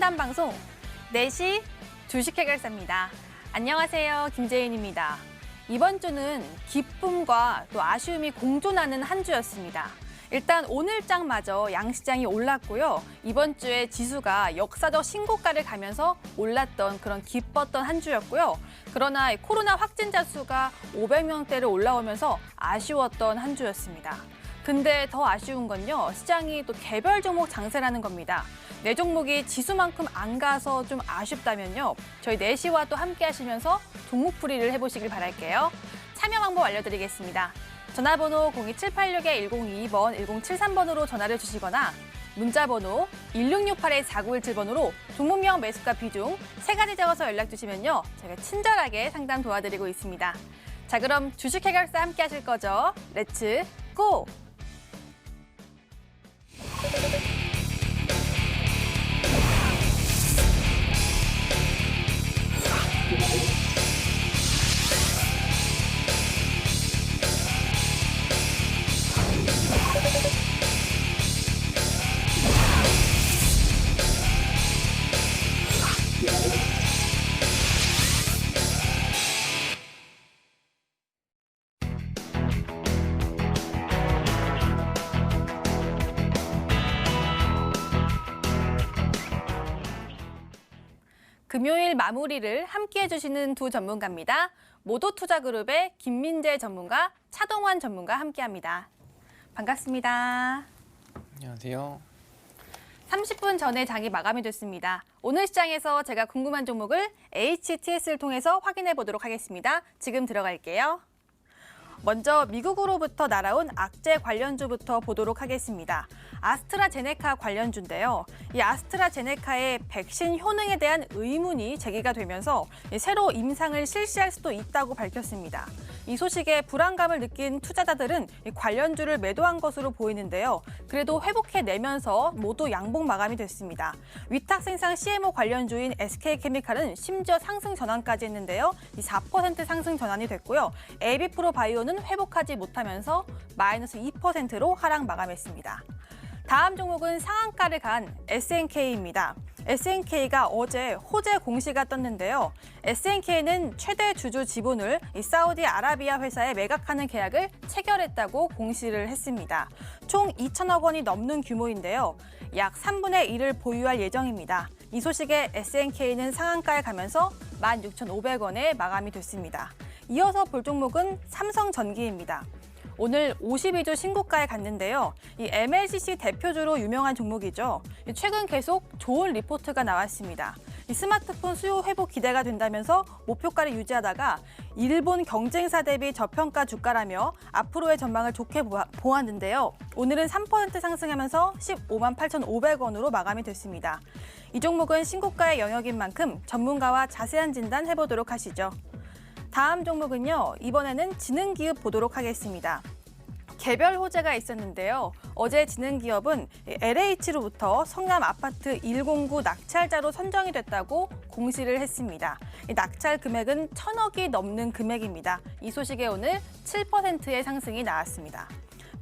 상담방송 4시 주식해결사입니다. 안녕하세요. 김재인입니다. 이번 주는 기쁨과 또 아쉬움이 공존하는 한 주였습니다. 일단 오늘장마저 양시장이 올랐고요. 이번 주에 지수가 역사적 신고가를 가면서 올랐던 그런 기뻤던 한 주였고요. 그러나 코로나 확진자 수가 500명대를 올라오면서 아쉬웠던 한 주였습니다. 근데 더 아쉬운 건요. 시장이 또 개별 종목 장세라는 겁니다. 내 종목이 지수만큼 안 가서 좀 아쉽다면요. 저희 4시와 또 함께 하시면서 종목풀이를 해보시길 바랄게요. 참여 방법 알려드리겠습니다. 전화번호 02786-1022번, 1073번으로 전화를 주시거나 문자번호 1668-4917번으로 종목명, 매수가, 비중 3가지 적어서 연락 주시면요. 제가 친절하게 상담 도와드리고 있습니다. 자, 그럼 주식 해결사 함께 하실 거죠? 렛츠 고! 금요일 마무리를 함께 해주시는 두 전문가입니다. 모도투자그룹의 김민재 전문가, 차동환 전문가 함께합니다. 반갑습니다. 안녕하세요. 30분 전에 장이 마감이 됐습니다. 오늘 시장에서 제가 궁금한 종목을 HTS를 통해서 확인해 보도록 하겠습니다. 지금 들어갈게요. 먼저 미국으로부터 날아온 악재 관련주부터 보도록 하겠습니다. 아스트라제네카 관련주인데요. 이 아스트라제네카의 백신 효능에 대한 의문이 제기가 되면서 새로 임상을 실시할 수도 있다고 밝혔습니다. 이 소식에 불안감을 느낀 투자자들은 이 관련주를 매도한 것으로 보이는데요. 그래도 회복해내면서 모두 양봉 마감이 됐습니다. 위탁 생산 CMO 관련주인 SK케미칼은 심지어 상승 전환까지 했는데요. 이 4% 상승 전환이 됐고요. 에비프로바이오는 회복하지 못하면서 마이너스 2%로 하락 마감했습니다. 다음 종목은 상한가를 간 SNK입니다. SNK가 어제 호재 공시가 떴는데요. SNK는 최대 주주 지분을 이 사우디아라비아 회사에 매각하는 계약을 체결했다고 공시를 했습니다. 총 2천억 원이 넘는 규모인데요. 약 3분의 1을 보유할 예정입니다. 이 소식에 SNK는 상한가에 가면서 16,500원에 마감이 됐습니다. 이어서 볼 종목은 삼성전기입니다. 오늘 52주 신고가에 갔는데요. 이 MLCC 대표주로 유명한 종목이죠. 최근 계속 좋은 리포트가 나왔습니다. 이 스마트폰 수요 회복 기대가 된다면서 목표가를 유지하다가 일본 경쟁사 대비 저평가 주가라며 앞으로의 전망을 좋게 보았는데요. 오늘은 3% 상승하면서 15만 8,500원으로 마감이 됐습니다. 이 종목은 신고가의 영역인 만큼 전문가와 자세한 진단 해보도록 하시죠. 다음 종목은요. 이번에는 지능기업 보도록 하겠습니다. 개별 호재가 있었는데요. 어제 지능기업은 LH로부터 성남 아파트 109 낙찰자로 선정이 됐다고 공시를 했습니다. 이 낙찰 금액은 1,000억이 넘는 금액입니다. 이 소식에 오늘 7%의 상승이 나왔습니다.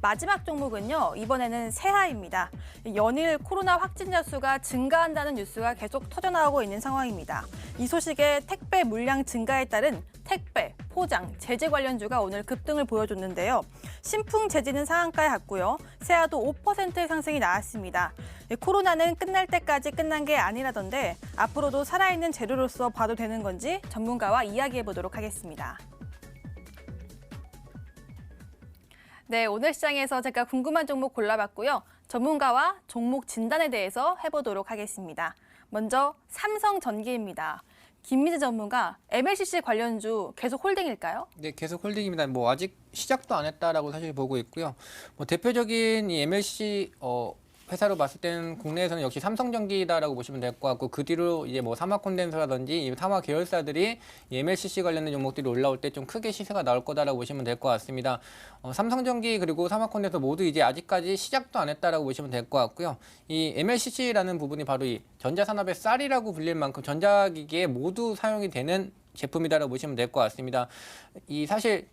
마지막 종목은요. 이번에는 세하입니다. 연일 코로나 확진자 수가 증가한다는 뉴스가 계속 터져나오고 있는 상황입니다. 이 소식에 택배 물량 증가에 따른 택배, 포장, 제재 관련주가 오늘 급등을 보여줬는데요. 신풍 제지는 상한가에 갔고요. 세하도 5%의 상승이 나왔습니다. 코로나는 끝날 때까지 끝난 게 아니라던데 앞으로도 살아있는 재료로서 봐도 되는 건지 전문가와 이야기해 보도록 하겠습니다. 네, 오늘 시장에서 제가 궁금한 종목 골라봤고요. 전문가와 종목 진단에 대해서 해보도록 하겠습니다. 먼저 삼성전기입니다. 김민재 전문가, MLCC 관련주 계속 홀딩일까요? 네, 계속 홀딩입니다. 아직 시작도 안 했다라고 사실 보고 있고요. 대표적인 이 MLCC 회사로 봤을 때는 국내에서는 역시 삼성전기다라고 보시면 될 것 같고, 그 뒤로 이제 삼화콘덴서라든지 이 삼화 계열사들이 이 MLCC 관련된 종목들이 올라올 때 좀 크게 시세가 나올 거다라고 보시면 될 것 같습니다. 삼성전기 그리고 삼화콘덴서 모두 이제 아직까지 시작도 안 했다라고 보시면 될 것 같고요. 이 MLCC라는 부분이 바로 이 전자산업의 쌀이라고 불릴 만큼 전자기기에 모두 사용이 되는 제품이다라고 보시면 될 것 같습니다. 사실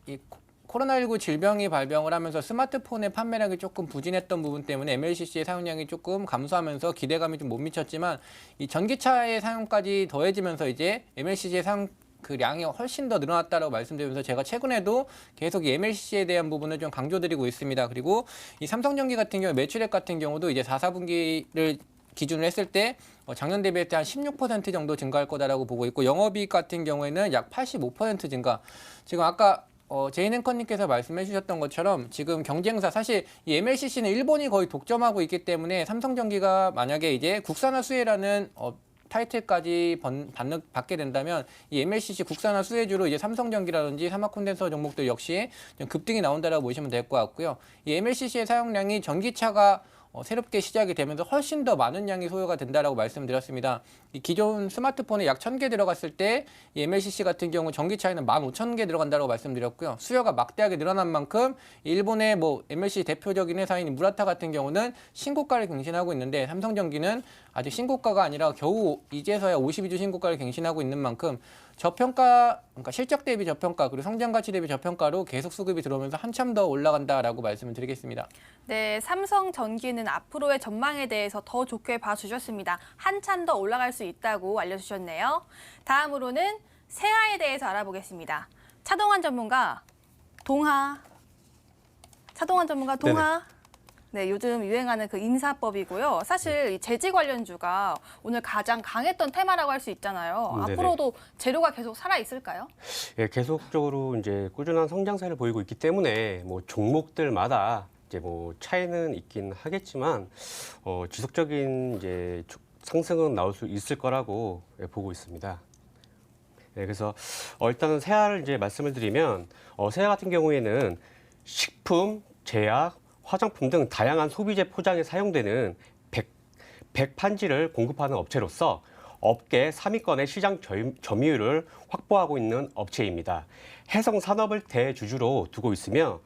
코로나19 질병이 발병을 하면서 스마트폰의 판매량이 조금 부진했던 부분 때문에 MLCC의 사용량이 조금 감소하면서 기대감이 좀 못 미쳤지만 이 전기차의 사용까지 더해지면서 이제 MLCC의 사용 그 량이 훨씬 더 늘어났다라고 말씀드리면서 제가 최근에도 계속 이 MLCC에 대한 부분을 좀 강조드리고 있습니다. 그리고 이 삼성전기 같은 경우 매출액 같은 경우도 이제 4, 4분기를 기준으로 했을 때 작년 대비했을 때 한 16% 정도 증가할 거다라고 보고 있고 영업이익 같은 경우에는 약 85% 증가. 지금 아까 제인 앵커님께서 말씀해 주셨던 것처럼 지금 경쟁사 사실 이 MLCC는 일본이 거의 독점하고 있기 때문에 삼성전기가 만약에 이제 국산화 수혜라는 타이틀까지 받게 된다면 이 MLCC 국산화 수혜주로 이제 삼성전기라든지 삼화콘덴서 종목들 역시 좀 급등이 나온다라고 보시면 될 것 같고요. 이 MLCC의 사용량이 전기차가 새롭게 시작이 되면서 훨씬 더 많은 양이 소요가 된다라고 말씀드렸습니다. 이 기존 스마트폰에 약 1000개 들어갔을 때 이 MLCC 같은 경우 전기차에는 15,000개 들어간다고 말씀드렸고요. 수요가 막대하게 늘어난 만큼 일본의 MLCC 대표적인 회사인 무라타 같은 경우는 신고가를 갱신하고 있는데 삼성전기는 아직 신고가가 아니라 겨우 이제서야 52주 신고가를 갱신하고 있는 만큼 저평가, 그러니까 실적 대비 저평가 그리고 성장 가치 대비 저평가로 계속 수급이 들어오면서 한참 더 올라간다라고 말씀을 드리겠습니다. 네, 삼성전기는 앞으로의 전망에 대해서 더 좋게 봐주셨습니다. 한참 더 올라갈 수 있다고 알려주셨네요. 다음으로는 세아에 대해서 알아보겠습니다. 차동환 전문가 동하. 네, 요즘 유행하는 그 인사법이고요. 사실 이 재지 관련주가 오늘 가장 강했던 테마라고 할 수 있잖아요. 네네. 앞으로도 재료가 계속 살아 있을까요? 예, 계속적으로 이제 꾸준한 성장세를 보이고 있기 때문에 뭐 종목들마다 이제 뭐 차이는 있긴 하겠지만 지속적인 이제 상승은 나올 수 있을 거라고 보고 있습니다. 예, 그래서 일단은 세아를 이제 말씀을 드리면 세아 같은 경우에는 식품, 제약, 화장품 등 다양한 소비재 포장에 사용되는 백판지를 공급하는 업체로서 업계 3위권의 시장 점유율을 확보하고 있는 업체입니다. 해성 산업을 대주주로 두고 있으며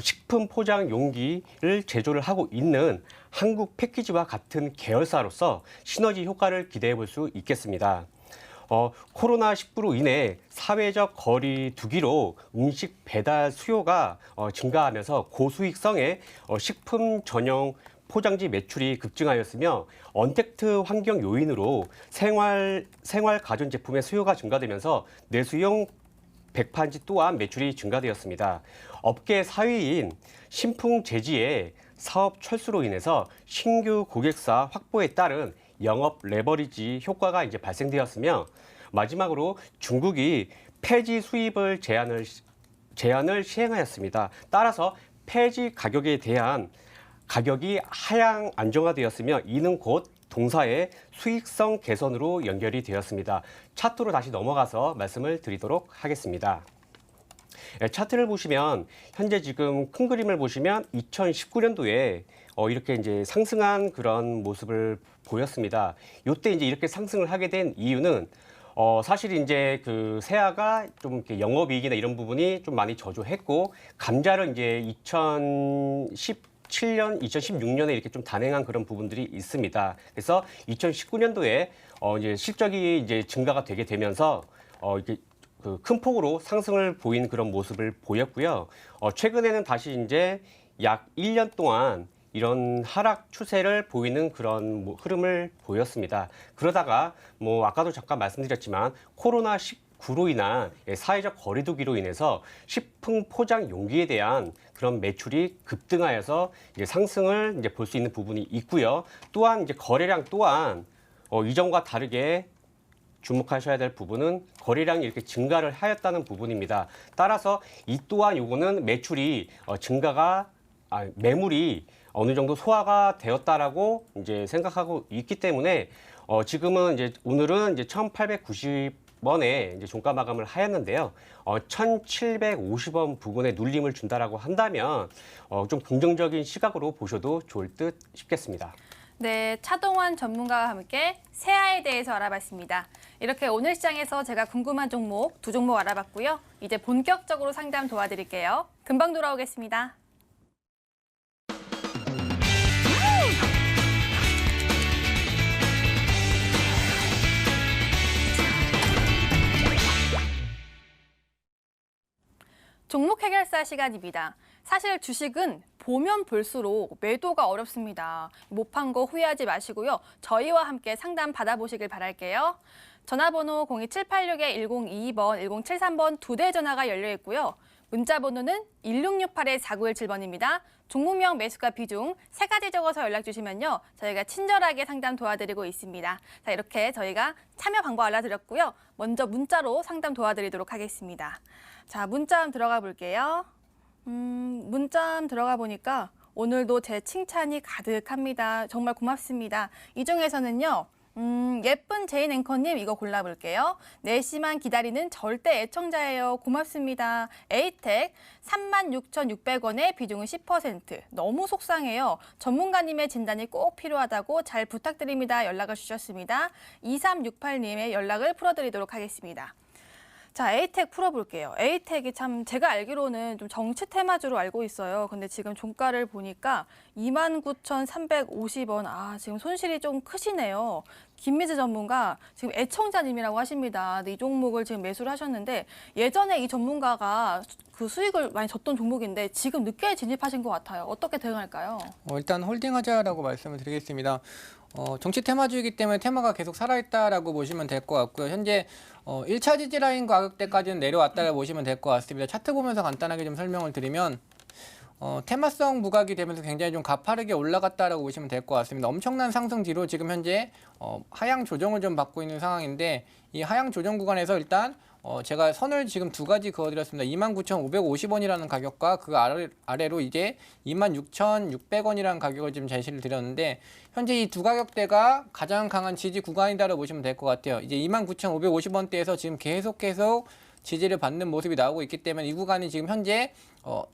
식품 포장 용기를 제조를 하고 있는 한국 패키지와 같은 계열사로서 시너지 효과를 기대해 볼 수 있겠습니다. 코로나19로 인해 사회적 거리 두기로 음식 배달 수요가 증가하면서 고수익성의 식품 전용 포장지 매출이 급증하였으며 언택트 환경 요인으로 생활 가전 제품의 수요가 증가되면서 내수용 백판지 또한 매출이 증가되었습니다. 업계 4위인 신풍제지의 사업 철수로 인해서 신규 고객사 확보에 따른 영업 레버리지 효과가 이제 발생되었으며 마지막으로 중국이 폐지 수입을 제한을 시행하였습니다. 따라서 폐지 가격에 대한 가격이 하향 안정화되었으며 이는 곧 동사의 수익성 개선으로 연결이 되었습니다. 차트로 다시 넘어가서 말씀을 드리도록 하겠습니다. 차트를 보시면 현재 지금 큰 그림을 보시면 2019년도에 이렇게 이제 상승한 그런 모습을 보였습니다. 이때 이제 이렇게 상승을 하게 된 이유는 사실 이제 그 세아가 좀 이렇게 영업이익이나 이런 부분이 좀 많이 저조했고 감자를 이제 2017년, 2016년에 이렇게 좀 단행한 그런 부분들이 있습니다. 그래서 2019년도에 이제 실적이 이제 증가가 되게 되면서 이게 그 큰 폭으로 상승을 보인 그런 모습을 보였고요. 최근에는 다시 이제 약 1년 동안 이런 하락 추세를 보이는 그런 흐름을 보였습니다. 그러다가 뭐 아까도 잠깐 말씀드렸지만 코로나19로 인한 사회적 거리두기로 인해서 식품 포장 용기에 대한 그런 매출이 급등하여서 이제 상승을 이제 볼 수 있는 부분이 있고요. 또한 이제 거래량 또한 이전과 다르게 주목하셔야 될 부분은 거래량이 이렇게 증가를 하였다는 부분입니다. 따라서 이 또한 요거는 매출이 매물이 어느 정도 소화가 되었다라고 이제 생각하고 있기 때문에 지금은 이제 오늘은 이제 1,890원에 이제 종가 마감을 하였는데요. 1,750원 부근에 눌림을 준다라고 한다면 좀 긍정적인 시각으로 보셔도 좋을 듯 싶겠습니다. 네, 차동환 전문가와 함께 세아에 대해서 알아봤습니다. 이렇게 오늘 시장에서 제가 궁금한 종목 2종목 알아봤고요. 이제 본격적으로 상담 도와드릴게요. 금방 돌아오겠습니다. 종목 해결사 시간입니다. 사실 주식은 보면 볼수록 매도가 어렵습니다. 못 판 거 후회하지 마시고요. 저희와 함께 상담 받아보시길 바랄게요. 전화번호 02786-1022번, 1073번 2대 전화가 열려 있고요. 문자 번호는 1668-4917번입니다. 종목명, 매수가, 비중 3가지 적어서 연락 주시면요. 저희가 친절하게 상담 도와드리고 있습니다. 자, 이렇게 저희가 참여 방법 알려드렸고요. 먼저 문자로 상담 도와드리도록 하겠습니다. 자, 문자 들어가 볼게요. 문자 들어가 보니까 오늘도 제 칭찬이 가득합니다. 정말 고맙습니다. 이 중에서는요. 예쁜 제인 앵커님 이거 골라볼게요. 4시만 기다리는 절대 애청자예요. 고맙습니다. 에이텍 36,600원에 비중은 10%. 너무 속상해요. 전문가님의 진단이 꼭 필요하다고 잘 부탁드립니다. 연락을 주셨습니다. 2368님의 연락을 풀어드리도록 하겠습니다. 자, 에이텍 풀어볼게요. 에이텍이 참 제가 알기로는 좀 정치 테마주로 알고 있어요. 근데 지금 종가를 보니까 29,350원. 아, 지금 손실이 좀 크시네요. 김미즈 전문가 지금 애청자님이라고 하십니다. 근데 이 종목을 지금 매수를 하셨는데 예전에 이 전문가가 그 수익을 많이 졌던 종목인데 지금 늦게 진입하신 것 같아요. 어떻게 대응할까요? 일단 홀딩하자라고 말씀을 드리겠습니다. 정치 테마주이기 때문에 테마가 계속 살아있다라고 보시면 될 것 같고요. 현재 1차 지지 라인 가격대까지는 내려왔다고 보시면 될 것 같습니다. 차트 보면서 간단하게 좀 설명을 드리면 테마성 부각이 되면서 굉장히 좀 가파르게 올라갔다라고 보시면 될 것 같습니다. 엄청난 상승 뒤로 지금 현재 하향 조정을 좀 받고 있는 상황인데 이 하향 조정 구간에서 일단 제가 선을 지금 2가지 그어드렸습니다. 29,550원이라는 가격과 그 아래로 이제 26,600원이라는 가격을 지금 제시를 드렸는데 현재 이 두 가격대가 가장 강한 지지 구간이다라고 보시면 될 것 같아요. 이제 29,550원대에서 지금 계속 지지를 받는 모습이 나오고 있기 때문에 이 구간이 지금 현재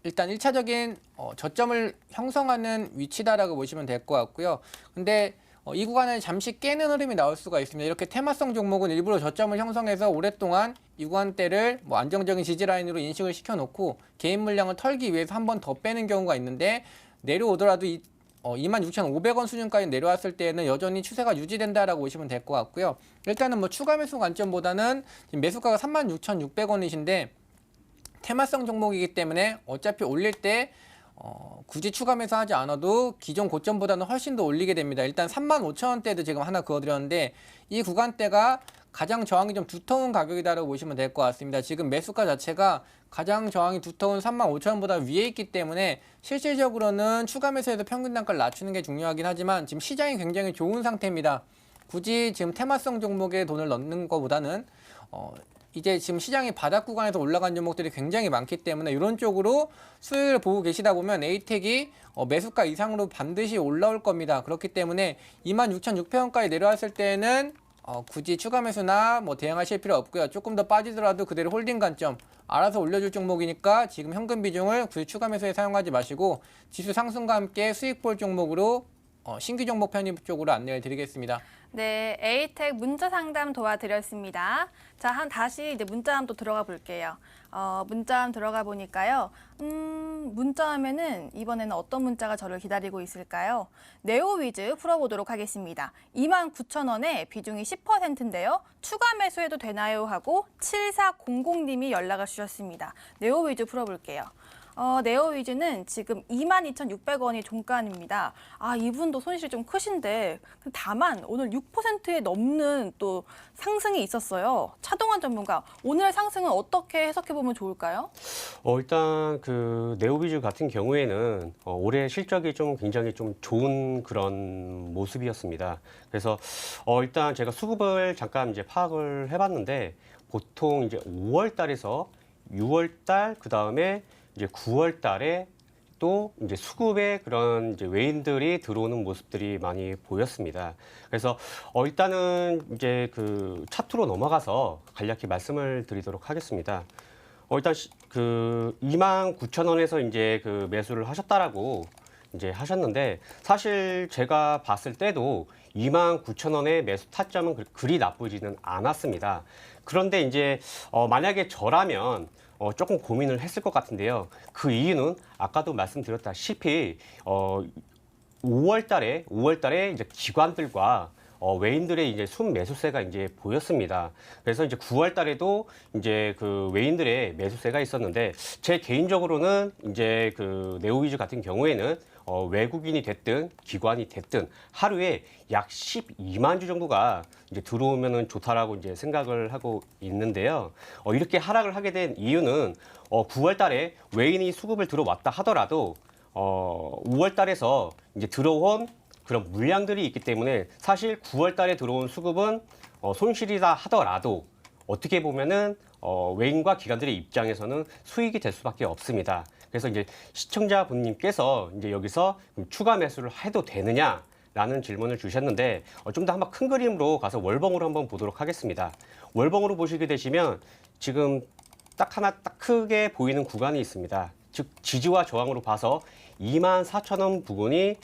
일단 1차적인 저점을 형성하는 위치다라고 보시면 될 것 같고요. 근데 이 구간을 잠시 깨는 흐름이 나올 수가 있습니다. 이렇게 테마성 종목은 일부러 저점을 형성해서 오랫동안 이 구간대를 안정적인 지지 라인으로 인식을 시켜놓고 개인 물량을 털기 위해서 한 번 더 빼는 경우가 있는데 내려오더라도 26,500원 수준까지 내려왔을 때에는 여전히 추세가 유지된다라고 보시면 될 것 같고요. 일단은 추가 매수 관점보다는 지금 매수가가 36,600원이신데 테마성 종목이기 때문에 어차피 올릴 때 굳이 추가 매수하지 않아도 기존 고점보다는 훨씬 더 올리게 됩니다. 일단 35,000원대도 지금 하나 그어드렸는데 이 구간대가 가장 저항이 좀 두터운 가격이다라고 보시면 될 것 같습니다. 지금 매수가 자체가 가장 저항이 두터운 35,000원보다 위에 있기 때문에 실질적으로는 추가 매수에서 평균 단가를 낮추는 게 중요하긴 하지만 지금 시장이 굉장히 좋은 상태입니다. 굳이 지금 테마성 종목에 돈을 넣는 것보다는 이제 지금 시장이 바닥 구간에서 올라간 종목들이 굉장히 많기 때문에 이런 쪽으로 수익을 보고 계시다 보면 에이텍이 매수가 이상으로 반드시 올라올 겁니다. 그렇기 때문에 26,600원까지 내려왔을 때는 굳이 추가 매수나 대응하실 필요 없고요. 조금 더 빠지더라도 그대로 홀딩 관점 알아서 올려줄 종목이니까 지금 현금 비중을 굳이 추가 매수에 사용하지 마시고 지수 상승과 함께 수익 볼 종목으로 신규 종목 편입 쪽으로 안내를 드리겠습니다. 네, 에이텍 문자 상담 도와드렸습니다. 자, 다시 이제 문자함 또 들어가 볼게요. 문자함 들어가 보니까요. 문자하면은 이번에는 어떤 문자가 저를 기다리고 있을까요? 네오위즈 풀어보도록 하겠습니다. 29,000원에 비중이 10%인데요. 추가 매수해도 되나요? 하고 7400님이 연락을 주셨습니다. 네오위즈 풀어볼게요. 네오위즈는 지금 22,600원이 종가입니다. 아, 이분도 손실이 좀 크신데 다만 오늘 6%에 넘는 또 상승이 있었어요. 차동환 전문가, 오늘 상승은 어떻게 해석해 보면 좋을까요? 일단 그 네오비즈 같은 경우에는 올해 실적이 좀 굉장히 좀 좋은 그런 모습이었습니다. 그래서 일단 제가 수급을 잠깐 이제 파악을 해봤는데 보통 이제 5월 달에서 6월 달 그다음에 이제 9월 달에 또 이제 수급에 그런 이제 외인들이 들어오는 모습들이 많이 보였습니다. 그래서 일단은 이제 그 차트로 넘어가서 간략히 말씀을 드리도록 하겠습니다. 일단 그 29,000원에서 이제 그 매수를 하셨다라고 이제 하셨는데 사실 제가 봤을 때도 29,000원의 매수 타점은 그리 나쁘지는 않았습니다. 그런데 이제 만약에 저라면 조금 고민을 했을 것 같은데요. 그 이유는 아까도 말씀드렸다시피 5월 달에 이제 기관들과 외인들의 이제 순매수세가 이제 보였습니다. 그래서 이제 9월 달에도 이제 그 외인들의 매수세가 있었는데 제 개인적으로는 이제 그 네오위즈 같은 경우에는 외국인이 됐든 기관이 됐든 하루에 약 12만 주 정도가 이제 들어오면은 좋다라고 이제 생각을 하고 있는데요. 이렇게 하락을 하게 된 이유는 9월 달에 외인이 수급을 들어왔다 하더라도 5월 달에서 이제 들어온 그런 물량들이 있기 때문에 사실 9월 달에 들어온 수급은 손실이다 하더라도 어떻게 보면은 외인과 기관들의 입장에서는 수익이 될 수밖에 없습니다. 그래서 이제 시청자분님께서 이제 여기서 추가 매수를 해도 되느냐라는 질문을 주셨는데 좀 더 한번 큰 그림으로 가서 월봉으로 한번 보도록 하겠습니다. 월봉으로 보시게 되시면 지금 딱 하나 딱 크게 보이는 구간이 있습니다. 즉 지지와 저항으로 봐서 24,000원 부근이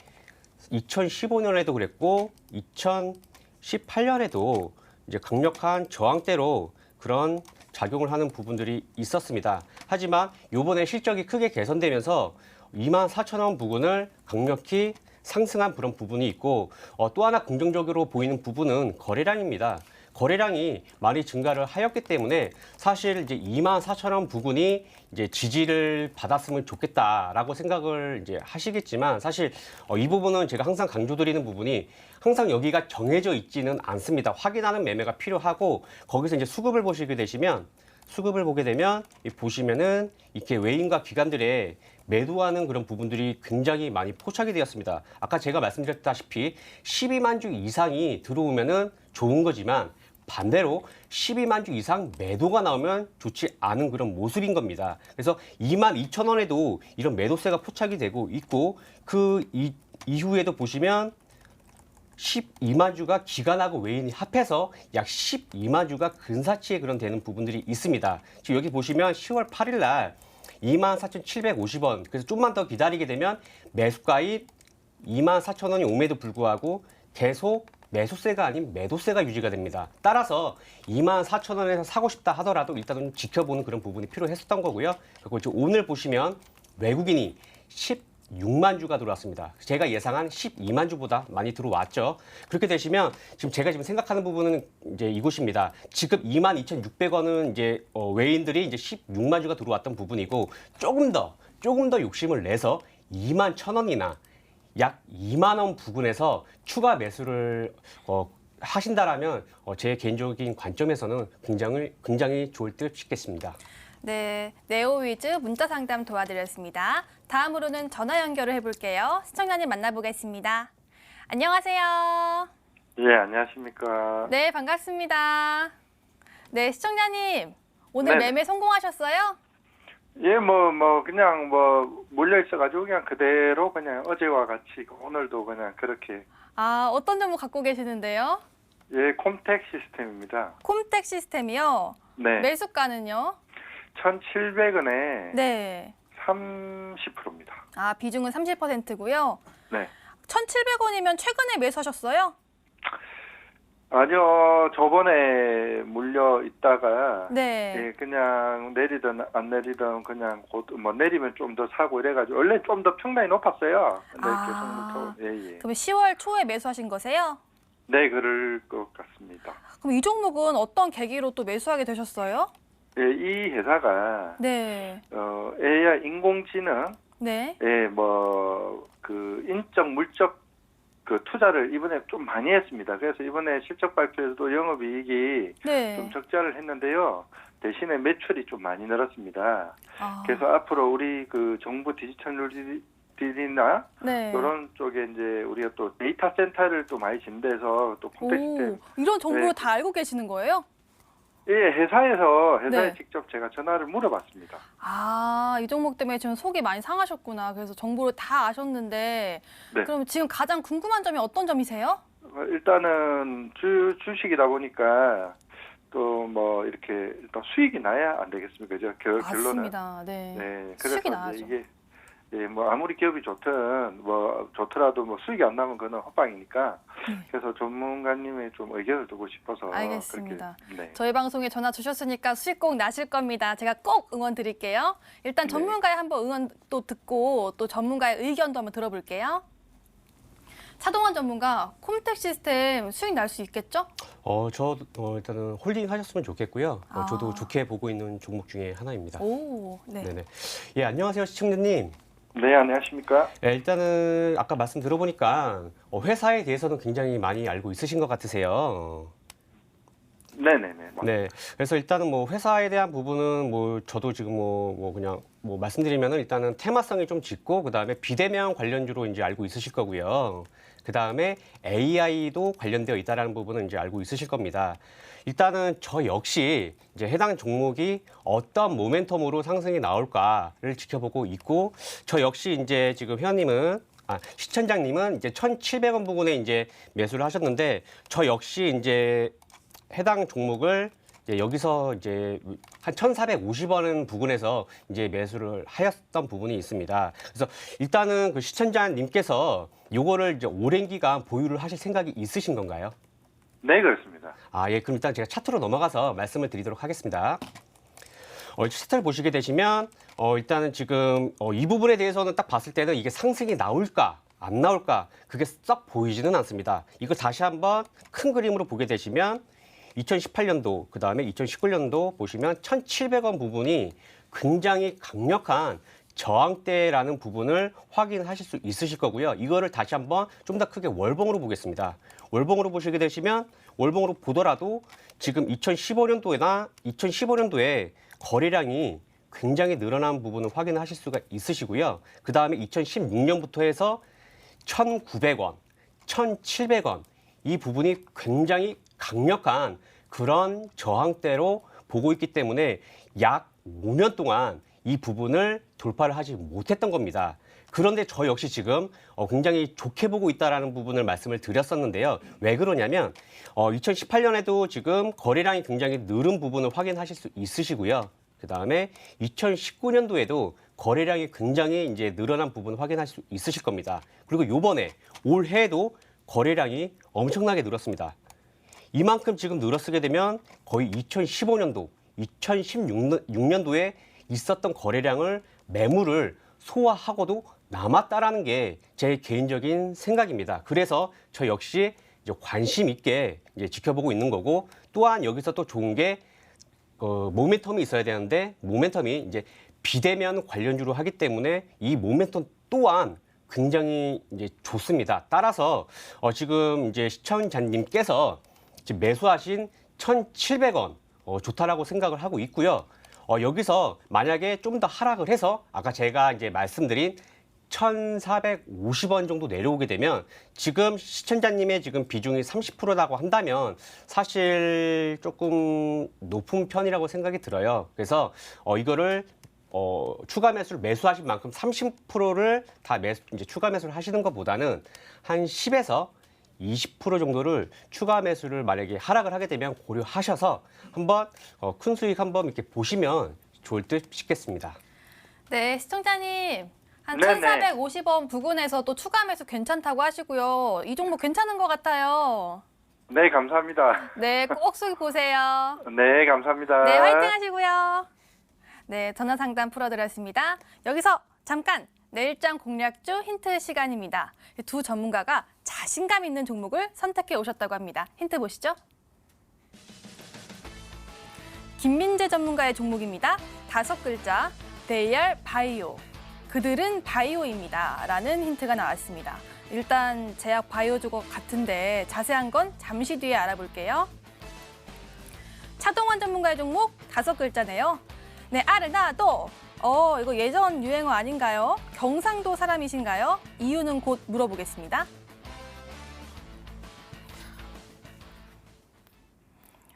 2015년에도 그랬고 2018년에도 이제 강력한 저항대로 그런 작용을 하는 부분들이 있었습니다. 하지만 이번에 실적이 크게 개선되면서 24,000원 부근을 강력히 상승한 그런 부분이 있고 또 하나 긍정적으로 보이는 부분은 거래량입니다. 거래량이 많이 증가를 하였기 때문에 사실 이제 24,000원 부근이 이제 지지를 받았으면 좋겠다라고 생각을 이제 하시겠지만 사실 이 부분은 제가 항상 강조드리는 부분이 항상 여기가 정해져 있지는 않습니다. 확인하는 매매가 필요하고 거기서 이제 수급을 보시게 되시면 수급을 보게 되면 보시면은 이렇게 외인과 기관들의 매도하는 그런 부분들이 굉장히 많이 포착이 되었습니다. 아까 제가 말씀드렸다시피 12만 주 이상이 들어오면은 좋은 거지만 반대로 12만 주 이상 매도가 나오면 좋지 않은 그런 모습인 겁니다. 그래서 22,000원에도 이런 매도세가 포착이 되고 있고 그 이후에도 보시면 12만 주가 기관하고 외인이 합해서 약 12만 주가 근사치에 그런 되는 부분들이 있습니다. 지금 여기 보시면 10월 8일 날 24,750원. 그래서 좀만 더 기다리게 되면 매수가입 24,000원이 옴에도 불구하고 계속 매수세가 아닌 매도세가 유지가 됩니다. 따라서 24,000원에서 사고 싶다 하더라도 일단은 좀 지켜보는 그런 부분이 필요했었던 거고요. 그리고 이제 오늘 보시면 외국인이 16만 주가 들어왔습니다. 제가 예상한 12만 주보다 많이 들어왔죠. 그렇게 되시면 지금 제가 지금 생각하는 부분은 이제 이곳입니다. 지금 22,600원은 이제 외인들이 이제 16만 주가 들어왔던 부분이고 조금 더 욕심을 내서 21,000원이나 약 2만 원 부근에서 추가 매수를 하신다라면 제 개인적인 관점에서는 굉장히 좋을 듯 싶겠습니다. 네, 네오위즈 문자 상담 도와드렸습니다. 다음으로는 전화 연결을 해볼게요. 시청자님 만나보겠습니다. 안녕하세요. 예, 안녕하십니까. 네, 반갑습니다. 네, 시청자님 오늘 네. 매매 성공하셨어요? 예, 그냥 몰려있어가지고 그냥 그대로 그냥 어제와 같이 오늘도 그냥 그렇게. 아, 어떤 종목 갖고 계시는데요? 예, 콤텍 시스템입니다. 콤텍 시스템이요? 네. 매수가는요? 1,700원에 네. 30%입니다. 아, 비중은 30%고요. 네. 1,700원이면 최근에 매수하셨어요? 아니요, 저번에 몰려 있다가 네. 예, 그냥 내리든 안 내리든 그냥 내리면 좀 더 사고 이래가지고 원래 좀 더 평단이 높았어요. 근데 아. 계속 예. 그럼 10월 초에 매수하신 거세요? 네, 그럴 것 같습니다. 그럼 이 종목은 어떤 계기로 또 매수하게 되셨어요? 예, 이 회사가 네. AI 인공지능 네. 예, 그 인적 물적 그 투자를 이번에 좀 많이 했습니다. 그래서 이번에 실적 발표에서도 영업이익이 네. 좀 적자를 했는데요. 대신에 매출이 좀 많이 늘었습니다. 아. 그래서 앞으로 우리 그 정부 디지털 룰이나 네. 이런 쪽에 이제 우리가 또 데이터 센터를 또 많이 진대서 또 콘텍스트 이런 정보를 네. 다 알고 계시는 거예요? 예, 회사에 네. 직접 제가 전화를 물어봤습니다. 아, 이 종목 때문에 지금 속이 많이 상하셨구나. 그래서 정보를 다 아셨는데 네. 그럼 지금 가장 궁금한 점이 어떤 점이세요? 일단은 주식이다 보니까 또 이렇게 일단 수익이 나야 안 되겠습니까? 그죠? 결론은. 맞습니다. 네. 네. 수익이 그래서 나야죠. 이제 이게 아무리 기업이 좋더라도 수익이 안 나면 그건 헛방이니까. 네. 그래서 전문가님의 좀 의견을 듣고 싶어서 알겠습니다. 그렇게, 네. 저희 방송에 전화 주셨으니까 수익 꼭 나실 겁니다. 제가 꼭 응원 드릴게요. 일단 네. 전문가의 한번 응원 또 듣고 또 전문가의 의견도 한번 들어볼게요. 차동환 전문가, 콤텍 시스템 수익 날 수 있겠죠? 일단은 홀딩 하셨으면 좋겠고요. 아. 저도 좋게 보고 있는 종목 중에 하나입니다. 오, 네. 네네. 예, 안녕하세요, 시청자님. 네, 안녕하십니까? 예, 일단은 아까 말씀 들어보니까 회사에 대해서는 굉장히 많이 알고 있으신 것 같으세요. 네네네. 네. 그래서 일단은 뭐 회사에 대한 부분은 뭐 저도 지금 그냥 말씀드리면은 일단은 테마성이 좀 짙고 그다음에 비대면 관련주로 이제 알고 있으실 거고요. 그다음에 AI도 관련되어 있다라는 부분은 이제 알고 있으실 겁니다. 일단은 저 역시 이제 해당 종목이 어떤 모멘텀으로 상승이 나올까를 지켜보고 있고 저 역시 이제 지금 시청자님은 이제 1,700원 부근에 이제 매수를 하셨는데 저 역시 이제 해당 종목을 이제 여기서 이제 한 1,450원 부근에서 이제 매수를 하였던 부분이 있습니다. 그래서 일단은 그 시청자님께서 요거를 이제 오랜 기간 보유를 하실 생각이 있으신 건가요? 네, 그렇습니다. 예, 그럼 일단 제가 차트로 넘어가서 말씀을 드리도록 하겠습니다. 차트를 보시게 되시면 일단은 지금 이 부분에 대해서는 딱 봤을 때는 이게 상승이 나올까 안 나올까 그게 썩 보이지는 않습니다. 이거 다시 한번 큰 그림으로 보게 되시면 2018년도 그다음에 2019년도 보시면 1,700원 부분이 굉장히 강력한 저항대라는 부분을 확인하실 수 있으실 거고요. 이거를 다시 한번 좀 더 크게 월봉으로 보겠습니다. 월봉으로 보시게 되시면 월봉으로 보더라도 지금 2015년도에 거래량이 굉장히 늘어난 부분을 확인하실 수가 있으시고요. 그 다음에 2016년부터 해서 1,900원, 1,700원 이 부분이 굉장히 강력한 그런 저항대로 보고 있기 때문에 약 5년 동안 이 부분을 돌파를 하지 못했던 겁니다. 그런데 저 역시 지금 굉장히 좋게 보고 있다라는 부분을 말씀을 드렸었는데요. 왜 그러냐면 2018년에도 지금 거래량이 굉장히 늘은 부분을 확인하실 수 있으시고요. 그 다음에 2019년도에도 거래량이 굉장히 이제 늘어난 부분을 확인하실 수 있으실 겁니다. 그리고 요번에 올해에도 거래량이 엄청나게 늘었습니다. 이만큼 지금 늘어서게 되면 거의 2015년도, 2016년도에 있었던 거래량을 매물을 소화하고도 남았다라는 게 제 개인적인 생각입니다. 그래서 저 역시 이제 관심 있게 이제 지켜보고 있는 거고 또한 여기서 또 좋은 게 모멘텀이 있어야 되는데 모멘텀이 이제 비대면 관련주로 하기 때문에 이 모멘텀 또한 굉장히 이제 좋습니다. 따라서 지금 이제 시청자님께서 지금 매수하신 1,700원 좋다라고 생각을 하고 있고요. 여기서 만약에 좀 더 하락을 해서 아까 제가 이제 말씀드린 1,450원 정도 내려오게 되면 지금 시청자님의 지금 비중이 30%라고 한다면 사실 조금 높은 편이라고 생각이 들어요. 그래서 이거를 추가 매수를 매수하신 만큼 30%를 다 이제 추가 매수를 하시는 것보다는 한 10에서 20% 정도를 추가 매수를 만약에 하락을 하게 되면 고려하셔서 한번 큰 수익 한번 이렇게 보시면 좋을 듯 싶겠습니다. 네, 시청자님. 한 네네. 1,450원 부근에서 또 추가 매수 괜찮다고 하시고요. 이 종목 괜찮은 것 같아요. 네, 감사합니다. 네, 꼭 수익 보세요. 네, 감사합니다. 네, 화이팅 하시고요. 네, 전화 상담 풀어드렸습니다. 여기서 잠깐 내일장 공략주 힌트 시간입니다. 두 전문가가 자신감 있는 종목을 선택해 오셨다고 합니다. 힌트 보시죠. 김민재 전문가의 종목입니다. 5글자, 대열 바이오. 그들은 바이오입니다. 라는 힌트가 나왔습니다. 일단 제약 바이오주 것 같은데 자세한 건 잠시 뒤에 알아볼게요. 차동환 전문가의 종목 5글자네요. 네, 아르나도. 이거 예전 유행어 아닌가요? 경상도 사람이신가요? 이유는 곧 물어보겠습니다.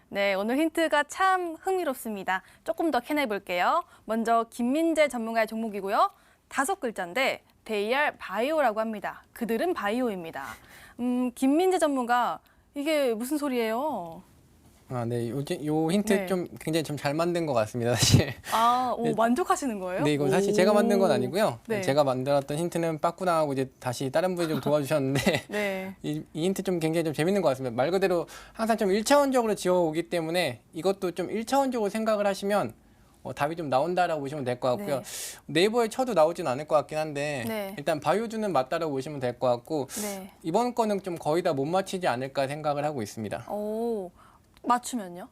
네, 오늘 힌트가 참 흥미롭습니다. 조금 더 캐내볼게요. 먼저 김민재 전문가의 종목이고요. 5글자인데 대열 바이오라고 합니다. 그들은 바이오입니다. 김민재 전문가, 이게 무슨 소리예요? 네, 요 힌트 네. 좀 굉장히 좀 잘 만든 것 같습니다, 사실. 오, 만족하시는 거예요? 네, 이건 사실 제가 만든 건 오. 아니고요. 네. 제가 만들었던 힌트는 빠꾸당하고 이제 다시 다른 분이 좀 도와주셨는데 네. 이 힌트 좀 굉장히 좀 재밌는 것 같습니다. 말 그대로 항상 좀 1차원적으로 지어오기 때문에 이것도 좀 1차원적으로 생각을 하시면 답이 좀 나온다라고 보시면 될 것 같고요. 네. 네이버에 쳐도 나오진 않을 것 같긴 한데 네. 일단 바이오주는 맞다라고 보시면 될 것 같고 네. 이번 거는 좀 거의 다 못 맞히지 않을까 생각을 하고 있습니다. 오, 맞추면요?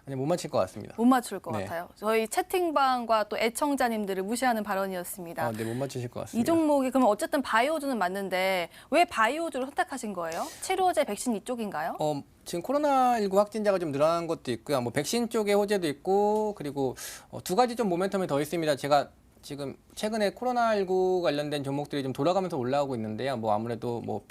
아니, 못 맞힐 것 같습니다. 못 맞출 것 네. 같아요. 저희 채팅방과 또 애청자님들을 무시하는 발언이었습니다. 네, 못 맞히실 것 이 같습니다. 종목이 그러면 어쨌든 바이오주는 맞는데 왜 바이오주를 선택하신 거예요? 치료제, 백신 이쪽인가요? 지금 코로나19 확진자가 좀 늘어나는 것도 있고요. 뭐 백신 쪽의 호재도 있고 그리고 두 가지 좀 모멘텀이 더 있습니다. 제가 지금 최근에 코로나19 관련된 종목들이 좀 돌아가면서 올라오고 있는데요. 뭐 아무래도 뭐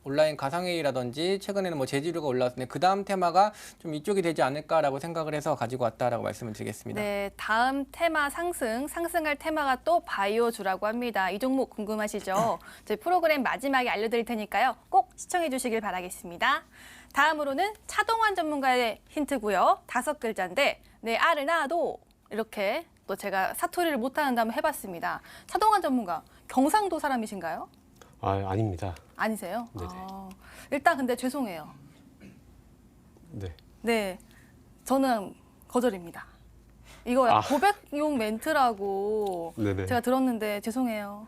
온라인 가상회의라든지 최근에는 뭐 제지류가 올라왔는데 그 다음 테마가 좀 이쪽이 되지 않을까라고 생각을 해서 가지고 왔다라고 말씀을 드리겠습니다. 네, 다음 테마 상승할 테마가 또 바이오주라고 합니다. 이 종목 궁금하시죠? 저희 프로그램 마지막에 알려드릴 테니까요. 꼭 시청해 주시길 바라겠습니다. 다음으로는 차동환 전문가의 힌트고요. 5글자인데 네, 아르나도 이렇게 또 제가 사투리를 못하는데 한번 해봤습니다. 차동환 전문가, 경상도 사람이신가요? 아닙니다. 아니세요? 네네. 일단 근데 죄송해요. 네. 네, 저는 거절입니다. 이거 고백용 멘트라고 네네. 제가 들었는데 죄송해요.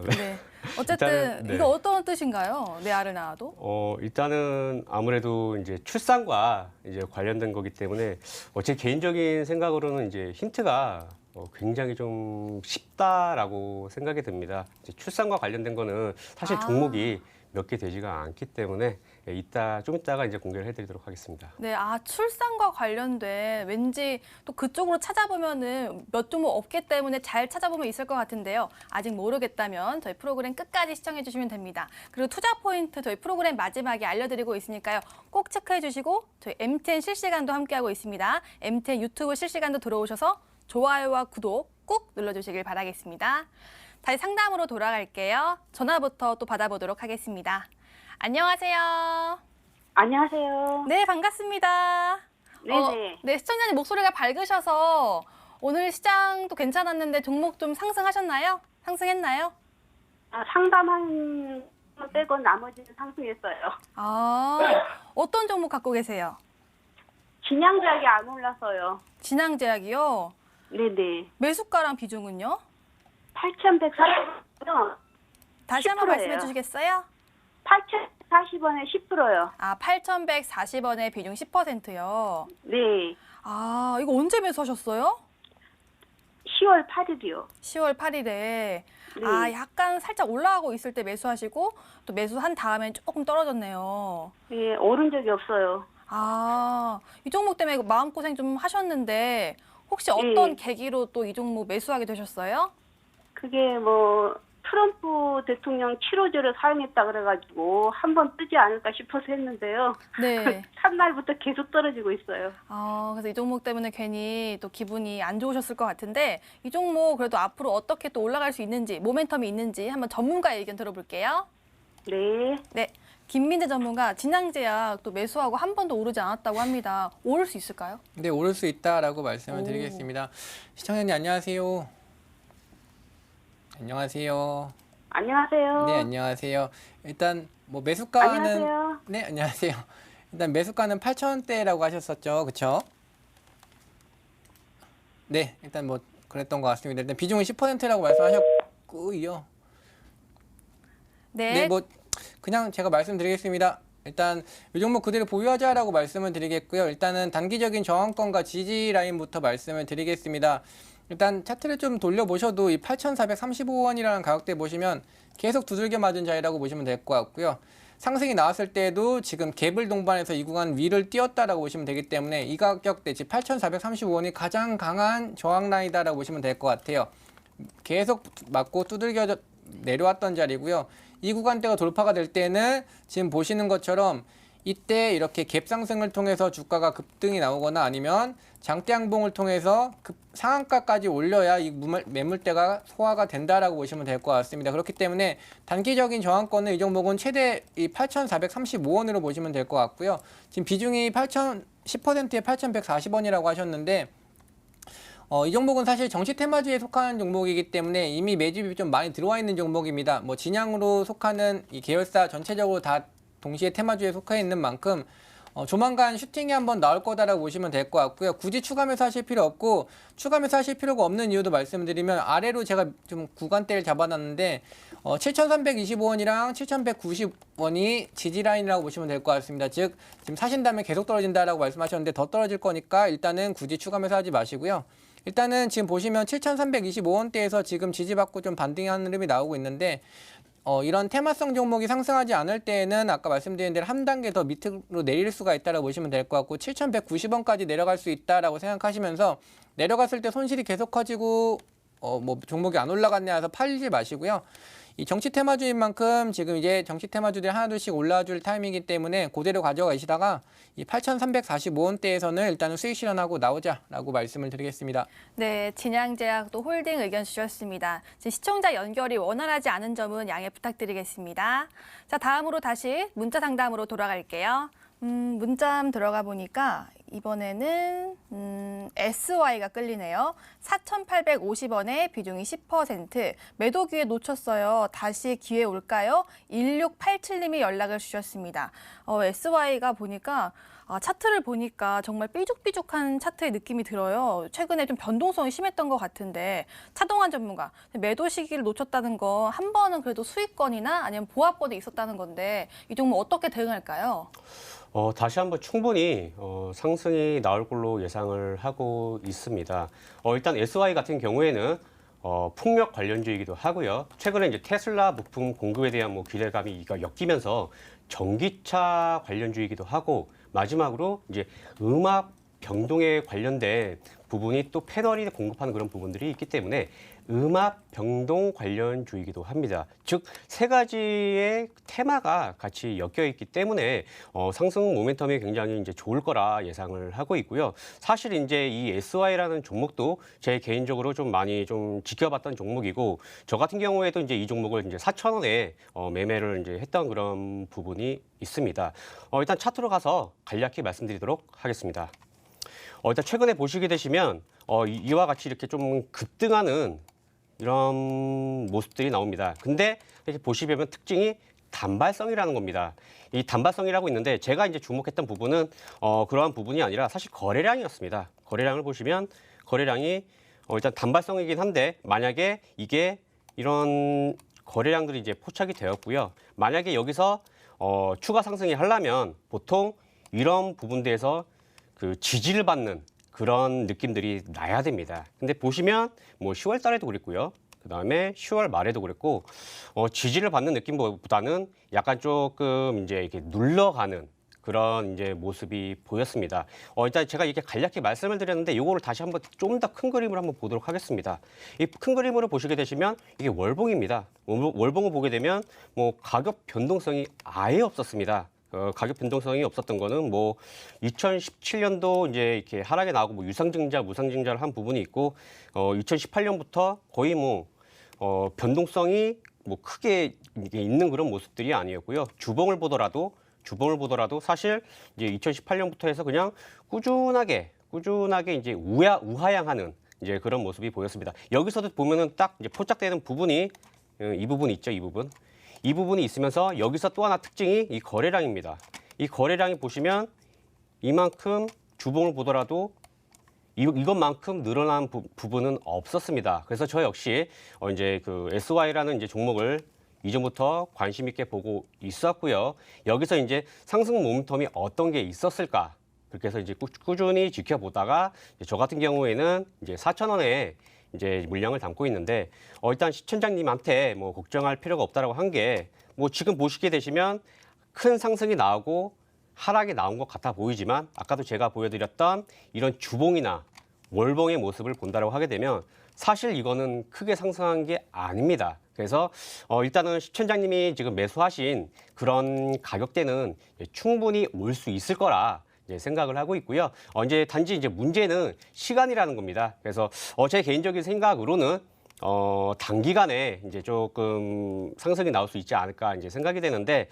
네. 네. 어쨌든 일단은, 네. 이거 어떤 뜻인가요? 네, 아르나도? 일단은 아무래도 이제 출산과 이제 관련된 거기 때문에 제 개인적인 생각으로는 이제 힌트가 굉장히 좀 쉽다라고 생각이 듭니다. 이제 출산과 관련된 거는 사실 종목이 몇 개 되지가 않기 때문에 좀 이따가 이제 공개를 해드리도록 하겠습니다. 네, 출산과 관련된 왠지 또 그쪽으로 찾아보면은 몇 종목 없기 때문에 잘 찾아보면 있을 것 같은데요. 아직 모르겠다면 저희 프로그램 끝까지 시청해 주시면 됩니다. 그리고 투자 포인트 저희 프로그램 마지막에 알려드리고 있으니까요. 꼭 체크해 주시고 저희 MTN 실시간도 함께하고 있습니다. MTN 유튜브 실시간도 들어오셔서 좋아요와 구독 꼭 눌러주시길 바라겠습니다. 다시 상담으로 돌아갈게요. 전화부터 또 받아보도록 하겠습니다. 안녕하세요. 안녕하세요. 네, 반갑습니다. 네네. 네, 시청자님 목소리가 밝으셔서 오늘 시장도 괜찮았는데 종목 좀 상승하셨나요? 상승했나요? 상담한 거 빼고 나머지는 상승했어요. 어떤 종목 갖고 계세요? 진양제약이 안 올라서요. 진앙제약이요? 네네. 매수가랑 비중은요? 8,140원요. 다시 한번 10% 예요. 말씀해 주시겠어요? 8,140원에 10%요. 8,140원의 비중 10%요. 네. 이거 언제 매수하셨어요? 10월 8일이요. 10월 8일에. 약간 살짝 올라가고 있을 때 매수하시고 또 매수한 다음엔 조금 떨어졌네요. 네, 오른 적이 없어요. 이 종목 때문에 마음고생 좀 하셨는데 혹시 어떤 계기로 또 이 종목 매수하게 되셨어요? 그게 트럼프 대통령 치료제를 사용했다 그래가지고 한번 뜨지 않을까 싶어서 했는데요. 네. 첫날부터 계속 떨어지고 있어요. 그래서 이 종목 때문에 괜히 또 기분이 안 좋으셨을 것 같은데 이 종목 그래도 앞으로 어떻게 또 올라갈 수 있는지 모멘텀이 있는지 한번 전문가의 의견 들어볼게요. 네. 네. 김민재 전문가 진앙제약 또 매수하고 한 번도 오르지 않았다고 합니다. 오를 수 있을까요? 네, 오를 수 있다라고 말씀을 드리겠습니다. 시청자님 안녕하세요. 안녕하세요. 안녕하세요. 네, 안녕하세요. 일단 뭐 매수가는 안녕하세요. 네, 안녕하세요. 일단 매수가는 8,000원대라고 하셨었죠. 그렇죠? 네, 일단 뭐 그랬던 것 같습니다. 일단 비중은 10%라고 말씀하셨고요. 네. 뭐 그냥 제가 말씀드리겠습니다. 일단 이 종목 그대로 보유하자라고 말씀을 드리겠고요. 일단은 단기적인 저항권과 지지 라인부터 말씀을 드리겠습니다. 일단 차트를 좀 돌려보셔도 이 8,435원이라는 가격대 보시면 계속 두들겨 맞은 자리라고 보시면 될 것 같고요. 상승이 나왔을 때도 지금 갭을 동반해서 이 구간 위를 띄었다라고 보시면 되기 때문에 이 가격대, 즉 8,435원이 가장 강한 저항 라인이다라고 보시면 될 것 같아요. 계속 맞고 두들겨 내려왔던 자리고요. 이 구간대가 돌파가 될 때는 지금 보시는 것처럼 이때 이렇게 갭 상승을 통해서 주가가 급등이 나오거나 아니면 장대 양봉을 통해서 상한가까지 올려야 이 매물대가 소화가 된다라고 보시면 될 것 같습니다. 그렇기 때문에 단기적인 저항권은 이 종목은 최대 이 8,435원으로 보시면 될 것 같고요. 지금 비중이 10%에 8,140원이라고 하셨는데 이 종목은 사실 정시 테마주에 속하는 종목이기 때문에 이미 매집이 좀 많이 들어와 있는 종목입니다. 뭐 진양으로 속하는 이 계열사 전체적으로 다 동시에 테마주에 속해 있는 만큼 조만간 슈팅이 한번 나올 거다라고 보시면 될 것 같고요. 굳이 추가 매수하실 필요 없고 추가 매수하실 필요가 없는 이유도 말씀드리면 아래로 제가 좀 구간대를 잡아놨는데 7,325원이랑 7,190원이 지지 라인이라고 보시면 될 것 같습니다. 즉 지금 사신다면 계속 떨어진다라고 말씀하셨는데 더 떨어질 거니까 일단은 굳이 추가 매수하지 마시고요. 일단은 지금 보시면 7,325원대에서 지금 지지받고 좀 반등하는 흐름이 나오고 있는데 이런 테마성 종목이 상승하지 않을 때에는 아까 말씀드린 대로 한 단계 더 밑으로 내릴 수가 있다고 보시면 될 것 같고 7,190원까지 내려갈 수 있다라고 생각하시면서 내려갔을 때 손실이 계속 커지고 뭐 종목이 안 올라갔냐 해서 팔지 마시고요. 이 정치 테마주인 만큼 지금 이제 정치 테마주들이 하나둘씩 올라줄 타이밍이기 때문에 그대로 가져가시다가 이 8,345원대에서는 일단은 수익 실현하고 나오자라고 말씀을 드리겠습니다. 네, 진양제약도 홀딩 의견 주셨습니다. 지금 시청자 연결이 원활하지 않은 점은 양해 부탁드리겠습니다. 자, 다음으로 다시 문자 상담으로 돌아갈게요. 문자 들어가 보니까 이번에는 SY가 끌리네요. 4,850원에 비중이 10%. 매도 기회 놓쳤어요. 다시 기회 올까요? 1687님이 연락을 주셨습니다. SY가 보니까 차트를 보니까 정말 삐죽삐죽한 차트의 느낌이 들어요. 최근에 좀 변동성이 심했던 것 같은데 차동환 전문가 매도 시기를 놓쳤다는 거 한 번은 그래도 수익권이나 아니면 보합권이 있었다는 건데 이 종목 어떻게 대응할까요? 다시 한번 충분히 상승이 나올 걸로 예상을 하고 있습니다. 일단 SY 같은 경우에는 풍력 관련주이기도 하고요. 최근에 이제 테슬라 부품 공급에 대한 뭐 기대감이 엮이면서 전기차 관련주이기도 하고 마지막으로 이제 음압 병동에 관련된 부분이 또 패널이 공급하는 그런 부분들이 있기 때문에 음압 병동 관련주이기도 합니다. 즉 세 가지의 테마가 같이 엮여 있기 때문에 상승 모멘텀이 굉장히 이제 좋을 거라 예상을 하고 있고요. 사실 이제 이 SY라는 종목도 제 개인적으로 좀 많이 좀 지켜봤던 종목이고 저 같은 경우에도 이제 이 종목을 이제 4,000원에 매매를 이제 했던 그런 부분이 있습니다. 일단 차트로 가서 간략히 말씀드리도록 하겠습니다. 일단 최근에 보시게 되시면 이와 같이 이렇게 좀 급등하는 이런 모습들이 나옵니다. 근데 이렇게 보시면 특징이 단발성이라는 겁니다. 이 단발성이라고 있는데 제가 이제 주목했던 부분은 그러한 부분이 아니라 사실 거래량이었습니다. 거래량을 보시면 거래량이 일단 단발성이긴 한데 만약에 이게 이런 거래량들이 이제 포착이 되었고요. 만약에 여기서 추가 상승이 하려면 보통 이런 부분들에서 그 지지를 받는 그런 느낌들이 나야 됩니다. 근데 보시면 뭐 10월 달에도 그랬고요. 그다음에 10월 말에도 그랬고 지지를 받는 느낌보다는 약간 조금 이제 이렇게 눌러가는 그런 이제 모습이 보였습니다. 일단 제가 이렇게 간략히 말씀을 드렸는데 이거를 다시 한번 좀 더 큰 그림을 한번 보도록 하겠습니다. 이 큰 그림으로 보시게 되시면 이게 월봉입니다. 월봉을 보게 되면 뭐 가격 변동성이 아예 없었습니다. 가격 변동성이 없었던 거는 뭐 2017년도 이제 이렇게 하락에 나오고 뭐 유상증자, 무상증자를 한 부분이 있고 2018년부터 거의 뭐 변동성이 뭐 크게 있는 그런 모습들이 아니었고요. 주봉을 보더라도 사실 이제 2018년부터 해서 그냥 꾸준하게 이제 우하향하는 이제 그런 모습이 보였습니다. 여기서도 보면은 딱 이제 포착되는 부분이 이 부분 있죠, 이 부분이 있으면서 여기서 또 하나 특징이 이 거래량입니다. 이 거래량이 보시면 이만큼 주봉을 보더라도 이것만큼 늘어난 부분은 없었습니다. 그래서 저 역시 이제 그 SY라는 이제 종목을 이전부터 관심 있게 보고 있었고요. 여기서 이제 상승 모멘텀이 어떤 게 있었을까? 그렇게 해서 이제 꾸준히 지켜보다가 저 같은 경우에는 이제 4,000원에 이제 물량을 담고 있는데 일단 시청자님한테 뭐 걱정할 필요가 없다라고 한 게 뭐 지금 보시게 되시면 큰 상승이 나오고 하락이 나온 것 같아 보이지만 아까도 제가 보여드렸던 이런 주봉이나 월봉의 모습을 본다라고 하게 되면 사실 이거는 크게 상승한 게 아닙니다. 그래서 일단은 시청자님이 지금 매수하신 그런 가격대는 충분히 올 수 있을 거라 생각을 하고 있고요. 이제 단지 이제 문제는 시간이라는 겁니다. 그래서 제 개인적인 생각으로는 단기간에 이제 조금 상승이 나올 수 있지 않을까 이제 생각이 되는데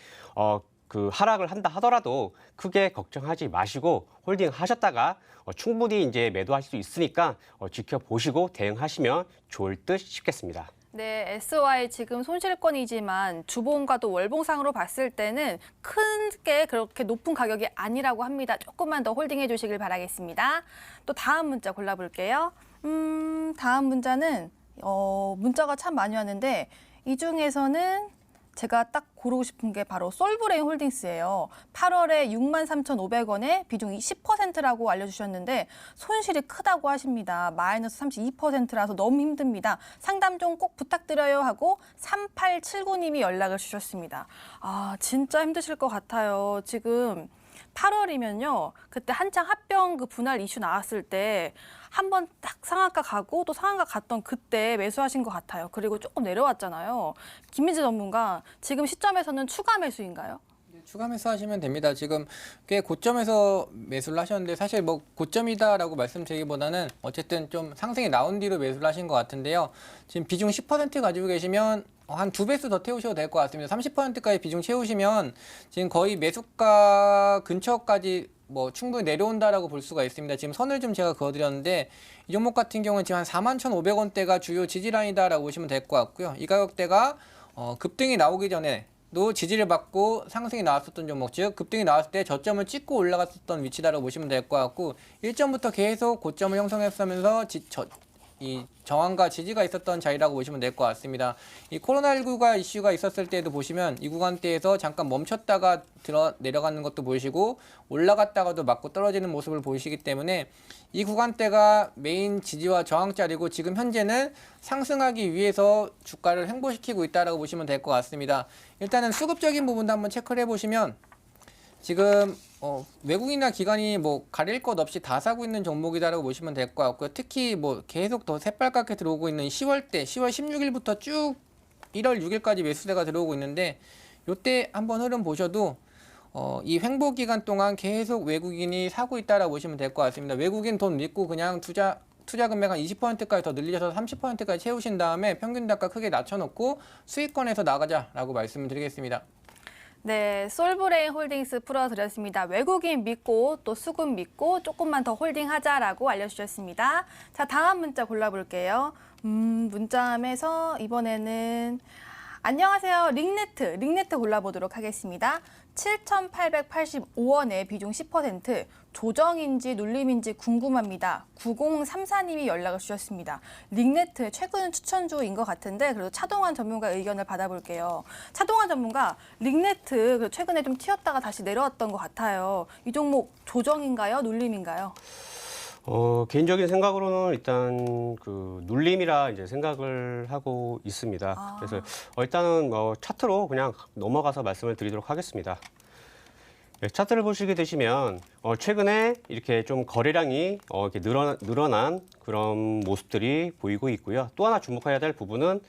그 하락을 한다 하더라도 크게 걱정하지 마시고 홀딩 하셨다가 충분히 이제 매도하실 수 있으니까 지켜보시고 대응하시면 좋을 듯 싶겠습니다. 네, SOI 지금 손실권이지만 주봉과도 월봉상으로 봤을 때는 크게 그렇게 높은 가격이 아니라고 합니다. 조금만 더 홀딩해 주시길 바라겠습니다. 또 다음 문자 골라볼게요. 다음 문자는 문자가 참 많이 왔는데 이 중에서는 제가 딱 고르고 싶은 게 바로 솔브레인 홀딩스예요. 8월에 63,500원에 비중이 10%라고 알려주셨는데 손실이 크다고 하십니다. 마이너스 32%라서 너무 힘듭니다. 상담 좀 꼭 부탁드려요 하고 3879님이 연락을 주셨습니다. 아, 진짜 힘드실 것 같아요. 지금 8월이면요. 그때 한창 합병 그 분할 이슈 나왔을 때 한 번 딱 상한가 가고 또 상한가 갔던 그때 매수하신 것 같아요. 그리고 조금 내려왔잖아요. 김민재 전문가, 지금 시점에서는 추가 매수인가요? 추가 매수하시면 됩니다. 지금 꽤 고점에서 매수를 하셨는데 사실 뭐 고점이다라고 말씀드리기보다는 어쨌든 좀 상승이 나온 뒤로 매수를 하신 것 같은데요. 지금 비중 10% 가지고 계시면 한 2배수 더 태우셔도 될 것 같습니다. 30%까지 비중 채우시면 지금 거의 매수가 근처까지 뭐 충분히 내려온다라고 볼 수가 있습니다. 지금 선을 좀 제가 그어드렸는데 이 종목 같은 경우는 지금 한 41,500원대가 주요 지지라인이다라고 보시면 될 것 같고요. 이 가격대가 급등이 나오기 전에 도 지지를 받고 상승이 나왔었던 종목, 즉 급등이 나왔을 때 저점을 찍고 올라갔었던 위치다라고 보시면 될 것 같고 1점부터 계속 고점을 형성했으면서 이 저항과 지지가 있었던 자리라고 보시면 될 것 같습니다. 이 코로나19가 이슈가 있었을 때도 보시면 이 구간대에서 잠깐 멈췄다가 내려가는 것도 보이시고 올라갔다가도 맞고 떨어지는 모습을 보이시기 때문에 이 구간대가 메인 지지와 저항 자리고 지금 현재는 상승하기 위해서 주가를 횡보시키고 있다라고 보시면 될 것 같습니다. 일단은 수급적인 부분도 한번 체크를 해보시면 지금 외국인이나 기관이 뭐 가릴 것 없이 다 사고 있는 종목이다라고 보시면 될 것 같고요. 특히 뭐 계속 더 새빨갛게 들어오고 있는 10월 16일부터 쭉 1월 6일까지 매수세가 들어오고 있는데 이때 한번 흐름 보셔도 이 횡보 기간 동안 계속 외국인이 사고 있다라고 보시면 될 것 같습니다. 외국인 돈 믿고 그냥 투자 금액 한 20%까지 더 늘리셔서 30%까지 채우신 다음에 평균 단가 크게 낮춰놓고 수익권에서 나가자라고 말씀을 드리겠습니다. 네, 솔브레인 홀딩스 풀어드렸습니다. 외국인 믿고 또 수급 믿고 조금만 더 홀딩하자라고 알려주셨습니다. 자, 다음 문자 골라볼게요. 문자함에서 이번에는 안녕하세요. 링네트 골라보도록 하겠습니다. 7,885원에 비중 10%, 조정인지 눌림인지 궁금합니다. 9034님이 연락을 주셨습니다. 링네트 최근 추천주인 것 같은데 그래도 차동환 전문가 의견을 받아볼게요. 차동환 전문가, 링네트 최근에 좀 튀었다가 다시 내려왔던 것 같아요. 이 종목 조정인가요? 눌림인가요? 개인적인 생각으로는 일단 그 눌림이라 이제 생각을 하고 있습니다. 그래서 일단은 차트로 그냥 넘어가서 말씀을 드리도록 하겠습니다. 네, 차트를 보시게 되시면 최근에 이렇게 좀 거래량이 이렇게 늘어난 그런 모습들이 보이고 있고요. 또 하나 주목해야 될 부분은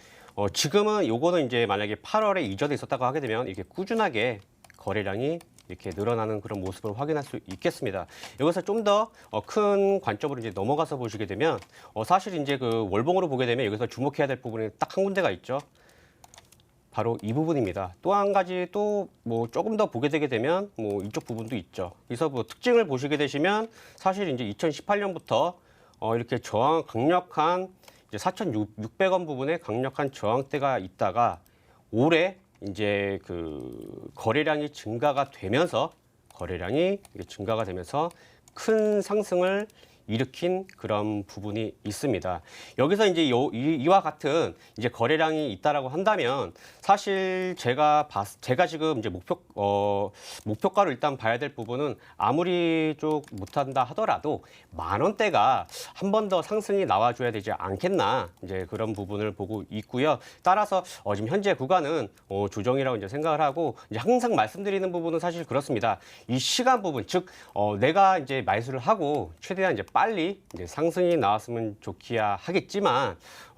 지금은 요거는 이제 만약에 8월에 이전에 있었다고 하게 되면 이렇게 꾸준하게 거래량이 이렇게 늘어나는 그런 모습을 확인할 수 있겠습니다. 여기서 좀 더 큰 관점으로 이제 넘어가서 보시게 되면 사실 이제 그 월봉으로 보게 되면 여기서 주목해야 될 부분이 딱 한 군데가 있죠. 바로 이 부분입니다. 또 한 가지 또 뭐 조금 더 보게 되게 되면 뭐 이쪽 부분도 있죠. 그래서 뭐 특징을 보시게 되시면 사실 이제 2018년부터 이렇게 강력한 이제 4,600원 부분에 강력한 저항대가 있다가 올해 이제 그 거래량이 증가가 되면서 큰 상승을 일으킨 그런 부분이 있습니다. 여기서 이제 이와 같은 이제 거래량이 있다라고 한다면 사실 제가 지금 이제 목표가로 일단 봐야 될 부분은 아무리 좀 못한다 하더라도 10,000원대가 한 번 더 상승이 나와줘야 되지 않겠나 이제 그런 부분을 보고 있고요. 따라서 지금 현재 구간은 조정이라고 이제 생각을 하고 이제 항상 말씀드리는 부분은 사실 그렇습니다. 이 시간 부분 즉 내가 이제 매수를 하고 최대한 이제 빨리 이제 상승이 나왔으면 좋기야 하겠지만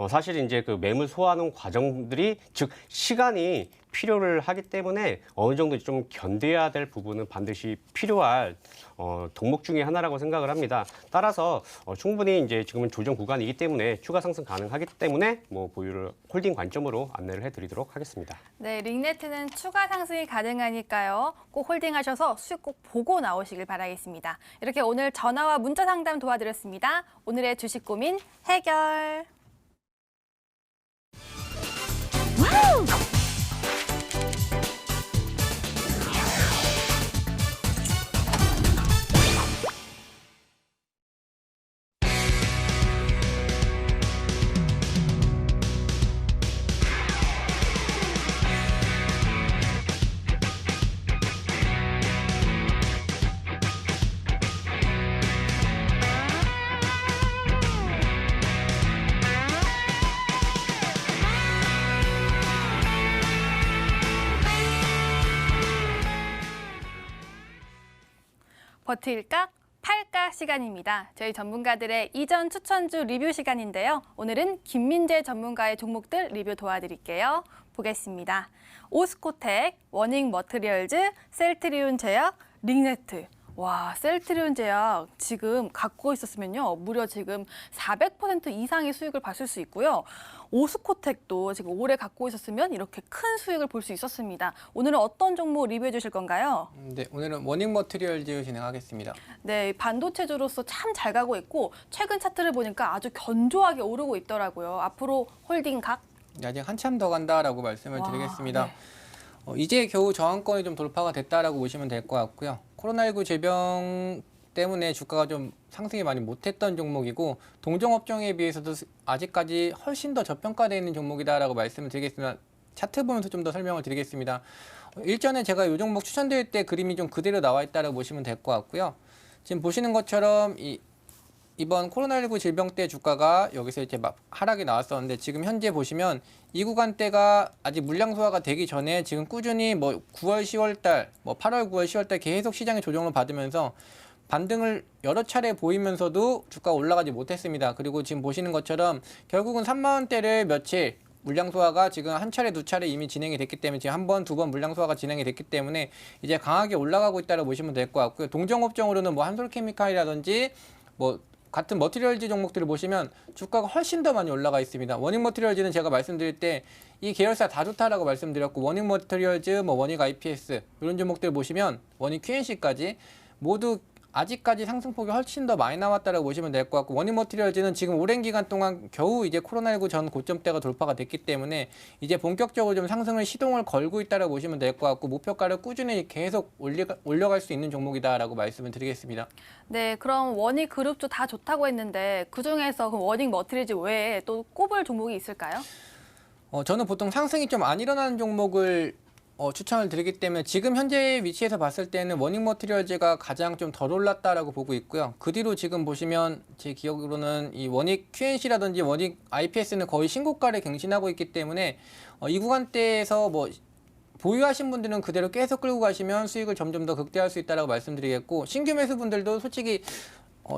사실 이제 그 매물 소화하는 과정들이 즉 시간이 필요를 하기 때문에 어느 정도 좀 견뎌야 될 부분은 반드시 필요할 종목 중에 하나라고 생각을 합니다. 따라서 충분히 이제 지금은 조정 구간이기 때문에 추가 상승 가능하기 때문에 뭐 보유를 홀딩 관점으로 안내를 해드리도록 하겠습니다. 네, 링네트는 추가 상승이 가능하니까요. 꼭 홀딩하셔서 수익 꼭 보고 나오시길 바라겠습니다. 이렇게 오늘 전화와 문자 상담 도와드렸습니다. 오늘의 주식 고민 해결. 버틸까? 팔까 시간입니다. 저희 전문가들의 이전 추천주 리뷰 시간인데요. 오늘은 김민재 전문가의 종목들 리뷰 도와드릴게요. 보겠습니다. 오스코텍, 워닝 머트리얼즈, 셀트리온 제약, 링네트. 와, 셀트리온 제약 지금 갖고 있었으면요. 무려 지금 400% 이상의 수익을 봤을 수 있고요. 오스코텍도 지금 올해 갖고 있었으면 이렇게 큰 수익을 볼 수 있었습니다. 오늘은 어떤 종목 리뷰해 주실 건가요? 네, 오늘은 워닝 머티리얼즈 진행하겠습니다. 네, 반도체주로서 참 잘 가고 있고 최근 차트를 보니까 아주 견조하게 오르고 있더라고요. 앞으로 홀딩 각? 네, 아직 한참 더 간다라고 말씀을 와, 드리겠습니다. 네. 이제 겨우 저항권이 좀 돌파가 됐다라고 보시면 될 것 같고요. 코로나19 질병 때문에 주가가 좀 상승이 많이 못했던 종목이고 동종업종에 비해서도 아직까지 훨씬 더 저평가되어 있는 종목이다라고 말씀을 드리겠습니다. 차트 보면서 좀 더 설명을 드리겠습니다. 일전에 제가 이 종목 추천드릴 때 그림이 좀 그대로 나와 있다라고 보시면 될 것 같고요. 지금 보시는 것처럼 이번 코로나19 질병 때 주가가 여기서 이제 막 하락이 나왔었는데 지금 현재 보시면 이 구간대가 아직 물량 소화가 되기 전에 지금 꾸준히 뭐 9월, 10월 달, 뭐 8월, 9월, 10월 달 계속 시장의 조정을 받으면서 반등을 여러 차례 보이면서도 주가가 올라가지 못했습니다. 그리고 지금 보시는 것처럼 결국은 3만 원대를 며칠 물량 소화가 지금 한 차례, 두 차례 이미 진행이 됐기 때문에 지금 한 번, 두 번 물량 소화가 진행이 됐기 때문에 이제 강하게 올라가고 있다고 보시면 될 것 같고요. 동종업종으로는 뭐 한솔케미칼이라든지 뭐 같은 머티리얼즈 종목들을 보시면 주가가 훨씬 더 많이 올라가 있습니다. 워닝 머티리얼즈는 제가 말씀드릴 때 이 계열사 다 좋다라고 말씀드렸고 워닝 머티리얼즈, 뭐 워닝 IPS 이런 종목들 보시면 워닝 QNC까지 모두 아직까지 상승폭이 훨씬 더 많이 나왔다라고 보시면 될 것 같고 워닝 머티리얼즈는 지금 오랜 기간 동안 겨우 이제 코로나19 전 고점대가 돌파가 됐기 때문에 이제 본격적으로 좀 상승을 시동을 걸고 있다라고 보시면 될 것 같고 목표가를 꾸준히 계속 올려갈 수 있는 종목이다라고 말씀을 드리겠습니다. 네, 그럼 워닝 그룹도 다 좋다고 했는데 그중에서 그 워닝 머티리얼즈 외에 또 꼽을 종목이 있을까요? 저는 보통 상승이 좀 안 일어나는 종목을 추천을 드리기 때문에 지금 현재 위치에서 봤을 때는 워닝 머티리얼즈가 가장 좀 덜 올랐다라고 보고 있고요. 그 뒤로 지금 보시면 제 기억으로는 이 워닝 QNC라든지 워닝 IPS는 거의 신고가를 갱신하고 있기 때문에 이 구간대에서 뭐 보유하신 분들은 그대로 계속 끌고 가시면 수익을 점점 더 극대화할 수 있다라고 말씀드리겠고 신규 매수분들도 솔직히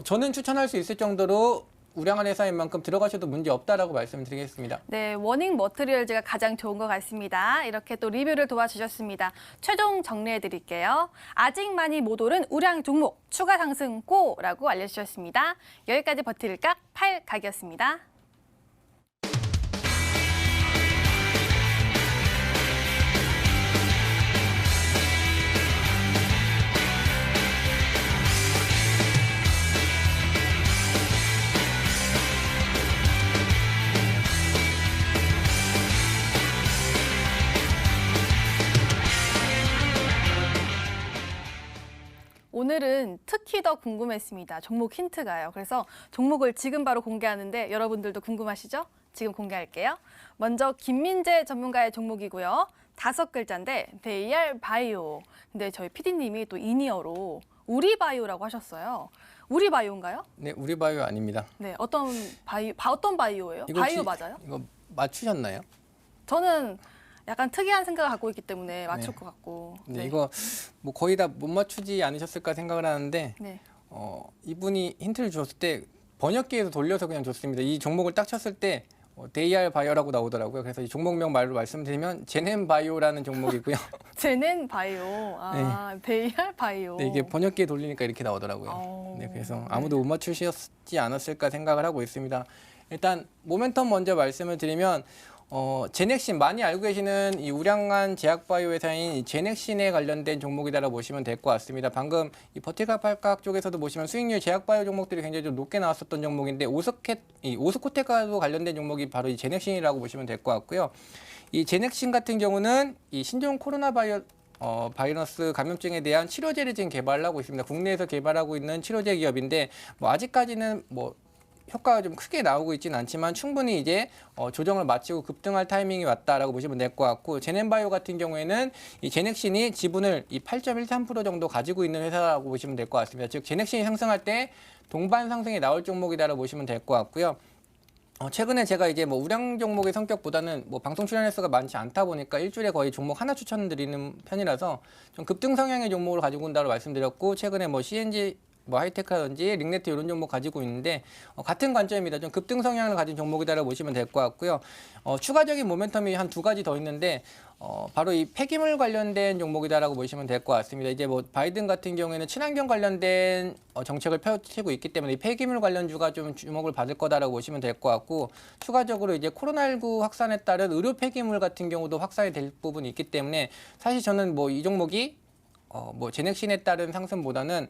저는 추천할 수 있을 정도로 우량한 회사인 만큼 들어가셔도 문제 없다라고 말씀드리겠습니다. 네, 워닝 머티리얼즈가 가장 좋은 것 같습니다. 이렇게 또 리뷰를 도와주셨습니다. 최종 정리해 드릴게요. 아직 많이 못 오른 우량 종목 추가 상승 고라고 알려주셨습니다. 여기까지 버틸까? 팔 각이었습니다. 오늘은 특히 더 궁금했습니다. 종목 힌트가요. 그래서 종목을 지금 바로 공개하는데 여러분들도 궁금하시죠? 지금 공개할게요. 먼저 김민재 전문가의 종목이고요. 5글자인데 베이알 바이오. 근데 저희 PD님이 또 이니어로 우리 바이오라고 하셨어요. 우리 바이오인가요? 네, 우리 바이오 아닙니다. 네, 어떤 바이오예요? 이거 바이오 혹시 맞아요? 이거 맞추셨나요? 저는 약간 특이한 생각을 갖고 있기 때문에 맞출 네. 것 같고. 네, 이거 뭐 거의 다 못 맞추지 않으셨을까 생각을 하는데 네. 이분이 힌트를 주셨을 때 번역기에서 돌려서 그냥 줬습니다. 이 종목을 딱 쳤을 때 데이알 바이오라고 나오더라고요. 그래서 이 종목명 말로 말씀드리면 제넨 바이오라는 종목이고요. 제넨 바이오. 아, 베이알 바이오. 네, 이게 번역기에 돌리니까 이렇게 나오더라고요. 네, 그래서 아무도 못 맞추셨지 않았을까 생각을 하고 있습니다. 일단 모멘텀 먼저 말씀을 드리면 제넥신 많이 알고 계시는 이 우량한 제약바이오 회사인 이 제넥신에 관련된 종목이다라고 보시면 될 것 같습니다. 방금 이 버티컬 팔각 쪽에서도 보시면 수익률 제약바이오 종목들이 굉장히 좀 높게 나왔었던 종목인데 오스코텍과도 관련된 종목이 바로 이 제넥신이라고 보시면 될 것 같고요. 이 제넥신 같은 경우는 이 신종 코로나 바이러스 감염증에 대한 치료제를 지금 개발하고 있습니다. 국내에서 개발하고 있는 치료제 기업인데 뭐 아직까지는 뭐 효과가 좀 크게 나오고 있지는 않지만 충분히 이제 조정을 마치고 급등할 타이밍이 왔다라고 보시면 될 것 같고, 제넨바이오 같은 경우에는 이 제넥신이 지분을 이 8.13% 정도 가지고 있는 회사라고 보시면 될 것 같습니다. 즉 제넥신이 상승할 때 동반 상승이 나올 종목이다라고 보시면 될 것 같고요. 최근에 제가 이제 뭐 우량 종목의 성격보다는 뭐 방송 출연 횟수가 많지 않다 보니까 일주일에 거의 종목 하나 추천드리는 편이라서 좀 급등 성향의 종목을 가지고 온다고 말씀드렸고, 최근에 뭐 CNG 뭐 하이테크라든지 링네트 이런 종목 가지고 있는데 같은 관점입니다. 좀 급등 성향을 가진 종목이다라고 보시면 될 것 같고요. 추가적인 모멘텀이 한 두 가지 더 있는데 바로 이 폐기물 관련된 종목이다라고 보시면 될 것 같습니다. 이제 뭐 바이든 같은 경우에는 친환경 관련된 정책을 펼치고 있기 때문에 이 폐기물 관련주가 좀 주목을 받을 거다라고 보시면 될 것 같고, 추가적으로 이제 코로나19 확산에 따른 의료 폐기물 같은 경우도 확산이 될 부분이 있기 때문에 사실 저는 뭐 이 종목이 뭐 제넥신에 따른 상승보다는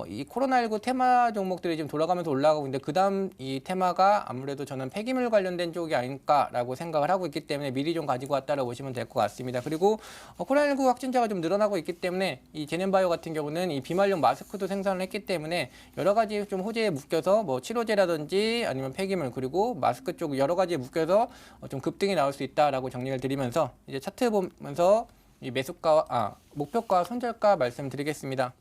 이 코로나19 테마 종목들이 지금 돌아가면서 올라가고 있는데 그다음 이 테마가 아무래도 저는 폐기물 관련된 쪽이 아닐까라고 생각을 하고 있기 때문에 미리 좀 가지고 왔다라고 보시면 될 것 같습니다. 그리고 코로나19 확진자가 좀 늘어나고 있기 때문에 이 제넨바이오 같은 경우는 이 비말용 마스크도 생산을 했기 때문에 여러 가지 좀 호재에 묶여서 뭐 치료제라든지 아니면 폐기물 그리고 마스크 쪽 여러 가지에 묶여서 좀 급등이 나올 수 있다라고 정리를 드리면서 이제 차트 보면서 이 매수가 목표가 손절가 말씀드리겠습니다.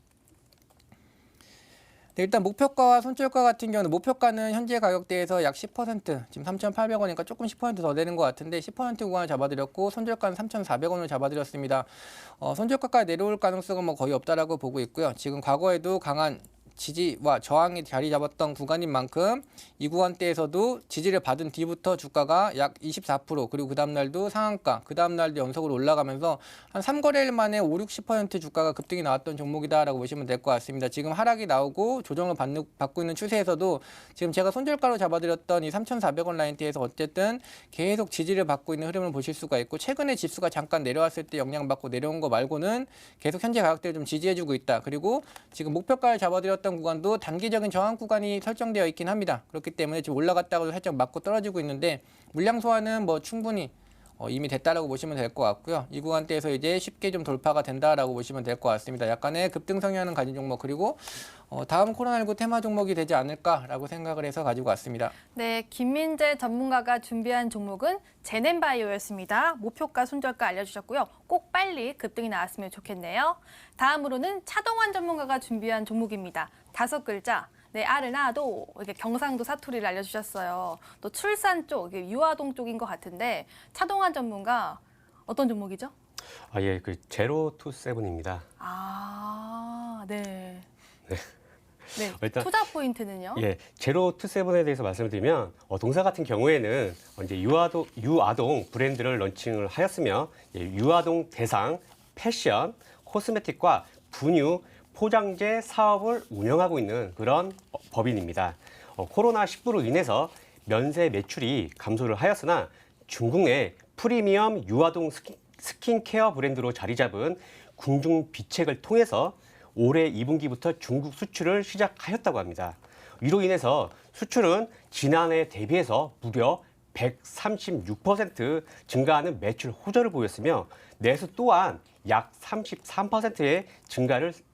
네, 일단 목표가와 손절가 같은 경우는 목표가는 현재 가격대에서 약 10% 지금 3,800원이니까 조금 10%더 되는 것 같은데 10% 구간을 잡아드렸고 손절가는 3,400원을 잡아드렸습니다. 손절가까지 내려올 가능성은 뭐 거의 없다라고 보고 있고요. 지금 과거에도 강한 지지와 저항이 자리 잡았던 구간인 만큼 이 구간대에서도 지지를 받은 뒤부터 주가가 약 24% 그리고 그 다음날도 상한가, 그 다음날도 연속으로 올라가면서 한 3거래일 만에 5, 60% 주가가 급등이 나왔던 종목이다라고 보시면 될 것 같습니다. 지금 하락이 나오고 조정을 받고 있는 추세에서도 지금 제가 손절가로 잡아드렸던 이 3,400원 라인대에서 어쨌든 계속 지지를 받고 있는 흐름을 보실 수가 있고, 최근에 지수가 잠깐 내려왔을 때 영향받고 내려온 거 말고는 계속 현재 가격대를 좀 지지해주고 있다. 그리고 지금 목표가를 잡아드렸던 구간도 단기적인 저항 구간이 설정되어 있긴 합니다. 그렇기 때문에 지금 올라갔다가도 살짝 맞고 떨어지고 있는데 물량 소화는 뭐 충분히 이미 됐다라고 보시면 될 것 같고요. 이 구간대에서 이제 쉽게 좀 돌파가 된다라고 보시면 될 것 같습니다. 약간의 급등 성향을 가진 종목 그리고 다음 코로나19 테마 종목이 되지 않을까라고 생각을 해서 가지고 왔습니다. 네, 김민재 전문가가 준비한 종목은 제넨바이오였습니다. 목표가, 손절가 알려주셨고요. 꼭 빨리 급등이 나왔으면 좋겠네요. 다음으로는 차동환 전문가가 준비한 종목입니다. 5글자. 네, 아르나도 이렇게 경상도 사투리를 알려주셨어요. 또 출산 쪽, 유아동 쪽인 것 같은데 차동환 전문가 어떤 종목이죠? 예, 그 제로 투 세븐입니다. 네. 네, 일단 투자 포인트는요? 예, 제로 투 세븐에 대해서 말씀을 드리면 동사 같은 경우에는 이제 유아동 브랜드를 런칭을 하였으며 유아동 대상 패션, 코스메틱과 분유, 포장재 사업을 운영하고 있는 그런 법인입니다. 코로나19로 인해서 면세 매출이 감소를 하였으나 중국 내 프리미엄 유아동 스킨케어 브랜드로 자리 잡은 궁중비책을 통해서 올해 2분기부터 중국 수출을 시작하였다고 합니다. 이로 인해서 수출은 지난해 대비해서 무려 136% 증가하는 매출 호조를 보였으며 내수 또한 약 33%의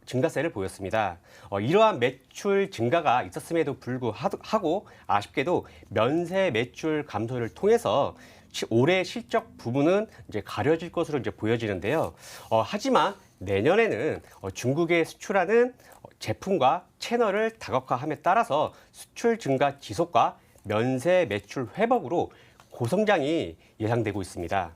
증가세를 보였습니다. 이러한 매출 증가가 있었음에도 불구하고 아쉽게도 면세 매출 감소를 통해서 올해 실적 부분은 이제 가려질 것으로 이제 보여지는데요. 하지만 내년에는 중국에 수출하는 제품과 채널을 다각화함에 따라서 수출 증가 지속과 면세 매출 회복으로 고성장이 예상되고 있습니다.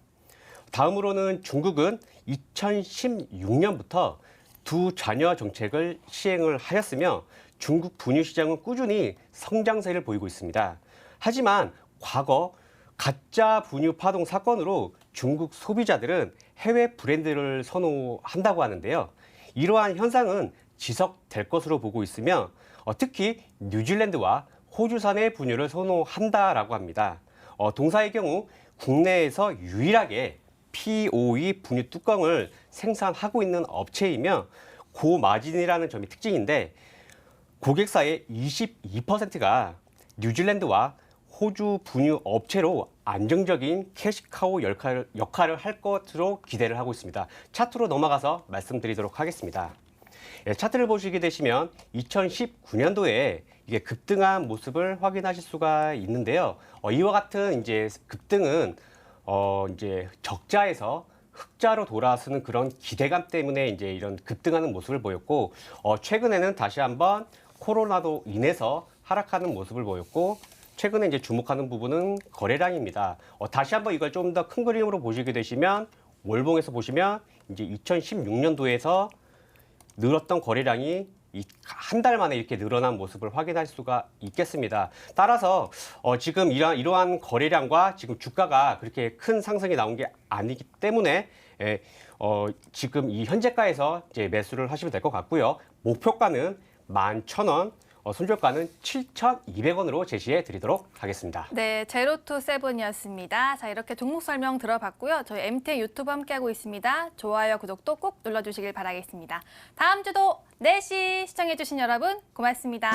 다음으로는 중국은 2016년부터 두 자녀 정책을 시행을 하였으며 중국 분유 시장은 꾸준히 성장세를 보이고 있습니다. 하지만 과거 가짜 분유 파동 사건으로 중국 소비자들은 해외 브랜드를 선호한다고 하는데요. 이러한 현상은 지속될 것으로 보고 있으며 특히 뉴질랜드와 호주산의 분유를 선호한다라고 합니다. 동사의 경우 국내에서 유일하게 POE 분유 뚜껑을 생산하고 있는 업체이며 고마진이라는 점이 특징인데 고객사의 22%가 뉴질랜드와 호주 분유 업체로 안정적인 캐시카우 역할을 할 것으로 기대를 하고 있습니다. 차트로 넘어가서 말씀드리도록 하겠습니다. 예, 차트를 보시게 되시면 2019년도에 이게 급등한 모습을 확인하실 수가 있는데요. 이와 같은 이제 급등은 이제 적자에서 흑자로 돌아서는 그런 기대감 때문에 이제 이런 급등하는 모습을 보였고, 최근에는 다시 한번 코로나로 인해서 하락하는 모습을 보였고, 최근에 이제 주목하는 부분은 거래량입니다. 다시 한번 이걸 좀 더 큰 그림으로 보시게 되시면 월봉에서 보시면 이제 2016년도에서 늘었던 거래량이 한 달 만에 이렇게 늘어난 모습을 확인할 수가 있겠습니다. 따라서 지금 이러한 거래량과 지금 주가가 그렇게 큰 상승이 나온 게 아니기 때문에 지금 이 현재가에서 이제 매수를 하시면 될 것 같고요. 목표가는 11,000원, 손절가는 7,200원으로 제시해 드리도록 하겠습니다. 네, 제로투세븐이었습니다. 자, 이렇게 종목 설명 들어봤고요. 저희 MT 유튜브 함께하고 있습니다. 좋아요, 구독도 꼭 눌러주시길 바라겠습니다. 다음 주도 4시 시청해주신 여러분 고맙습니다.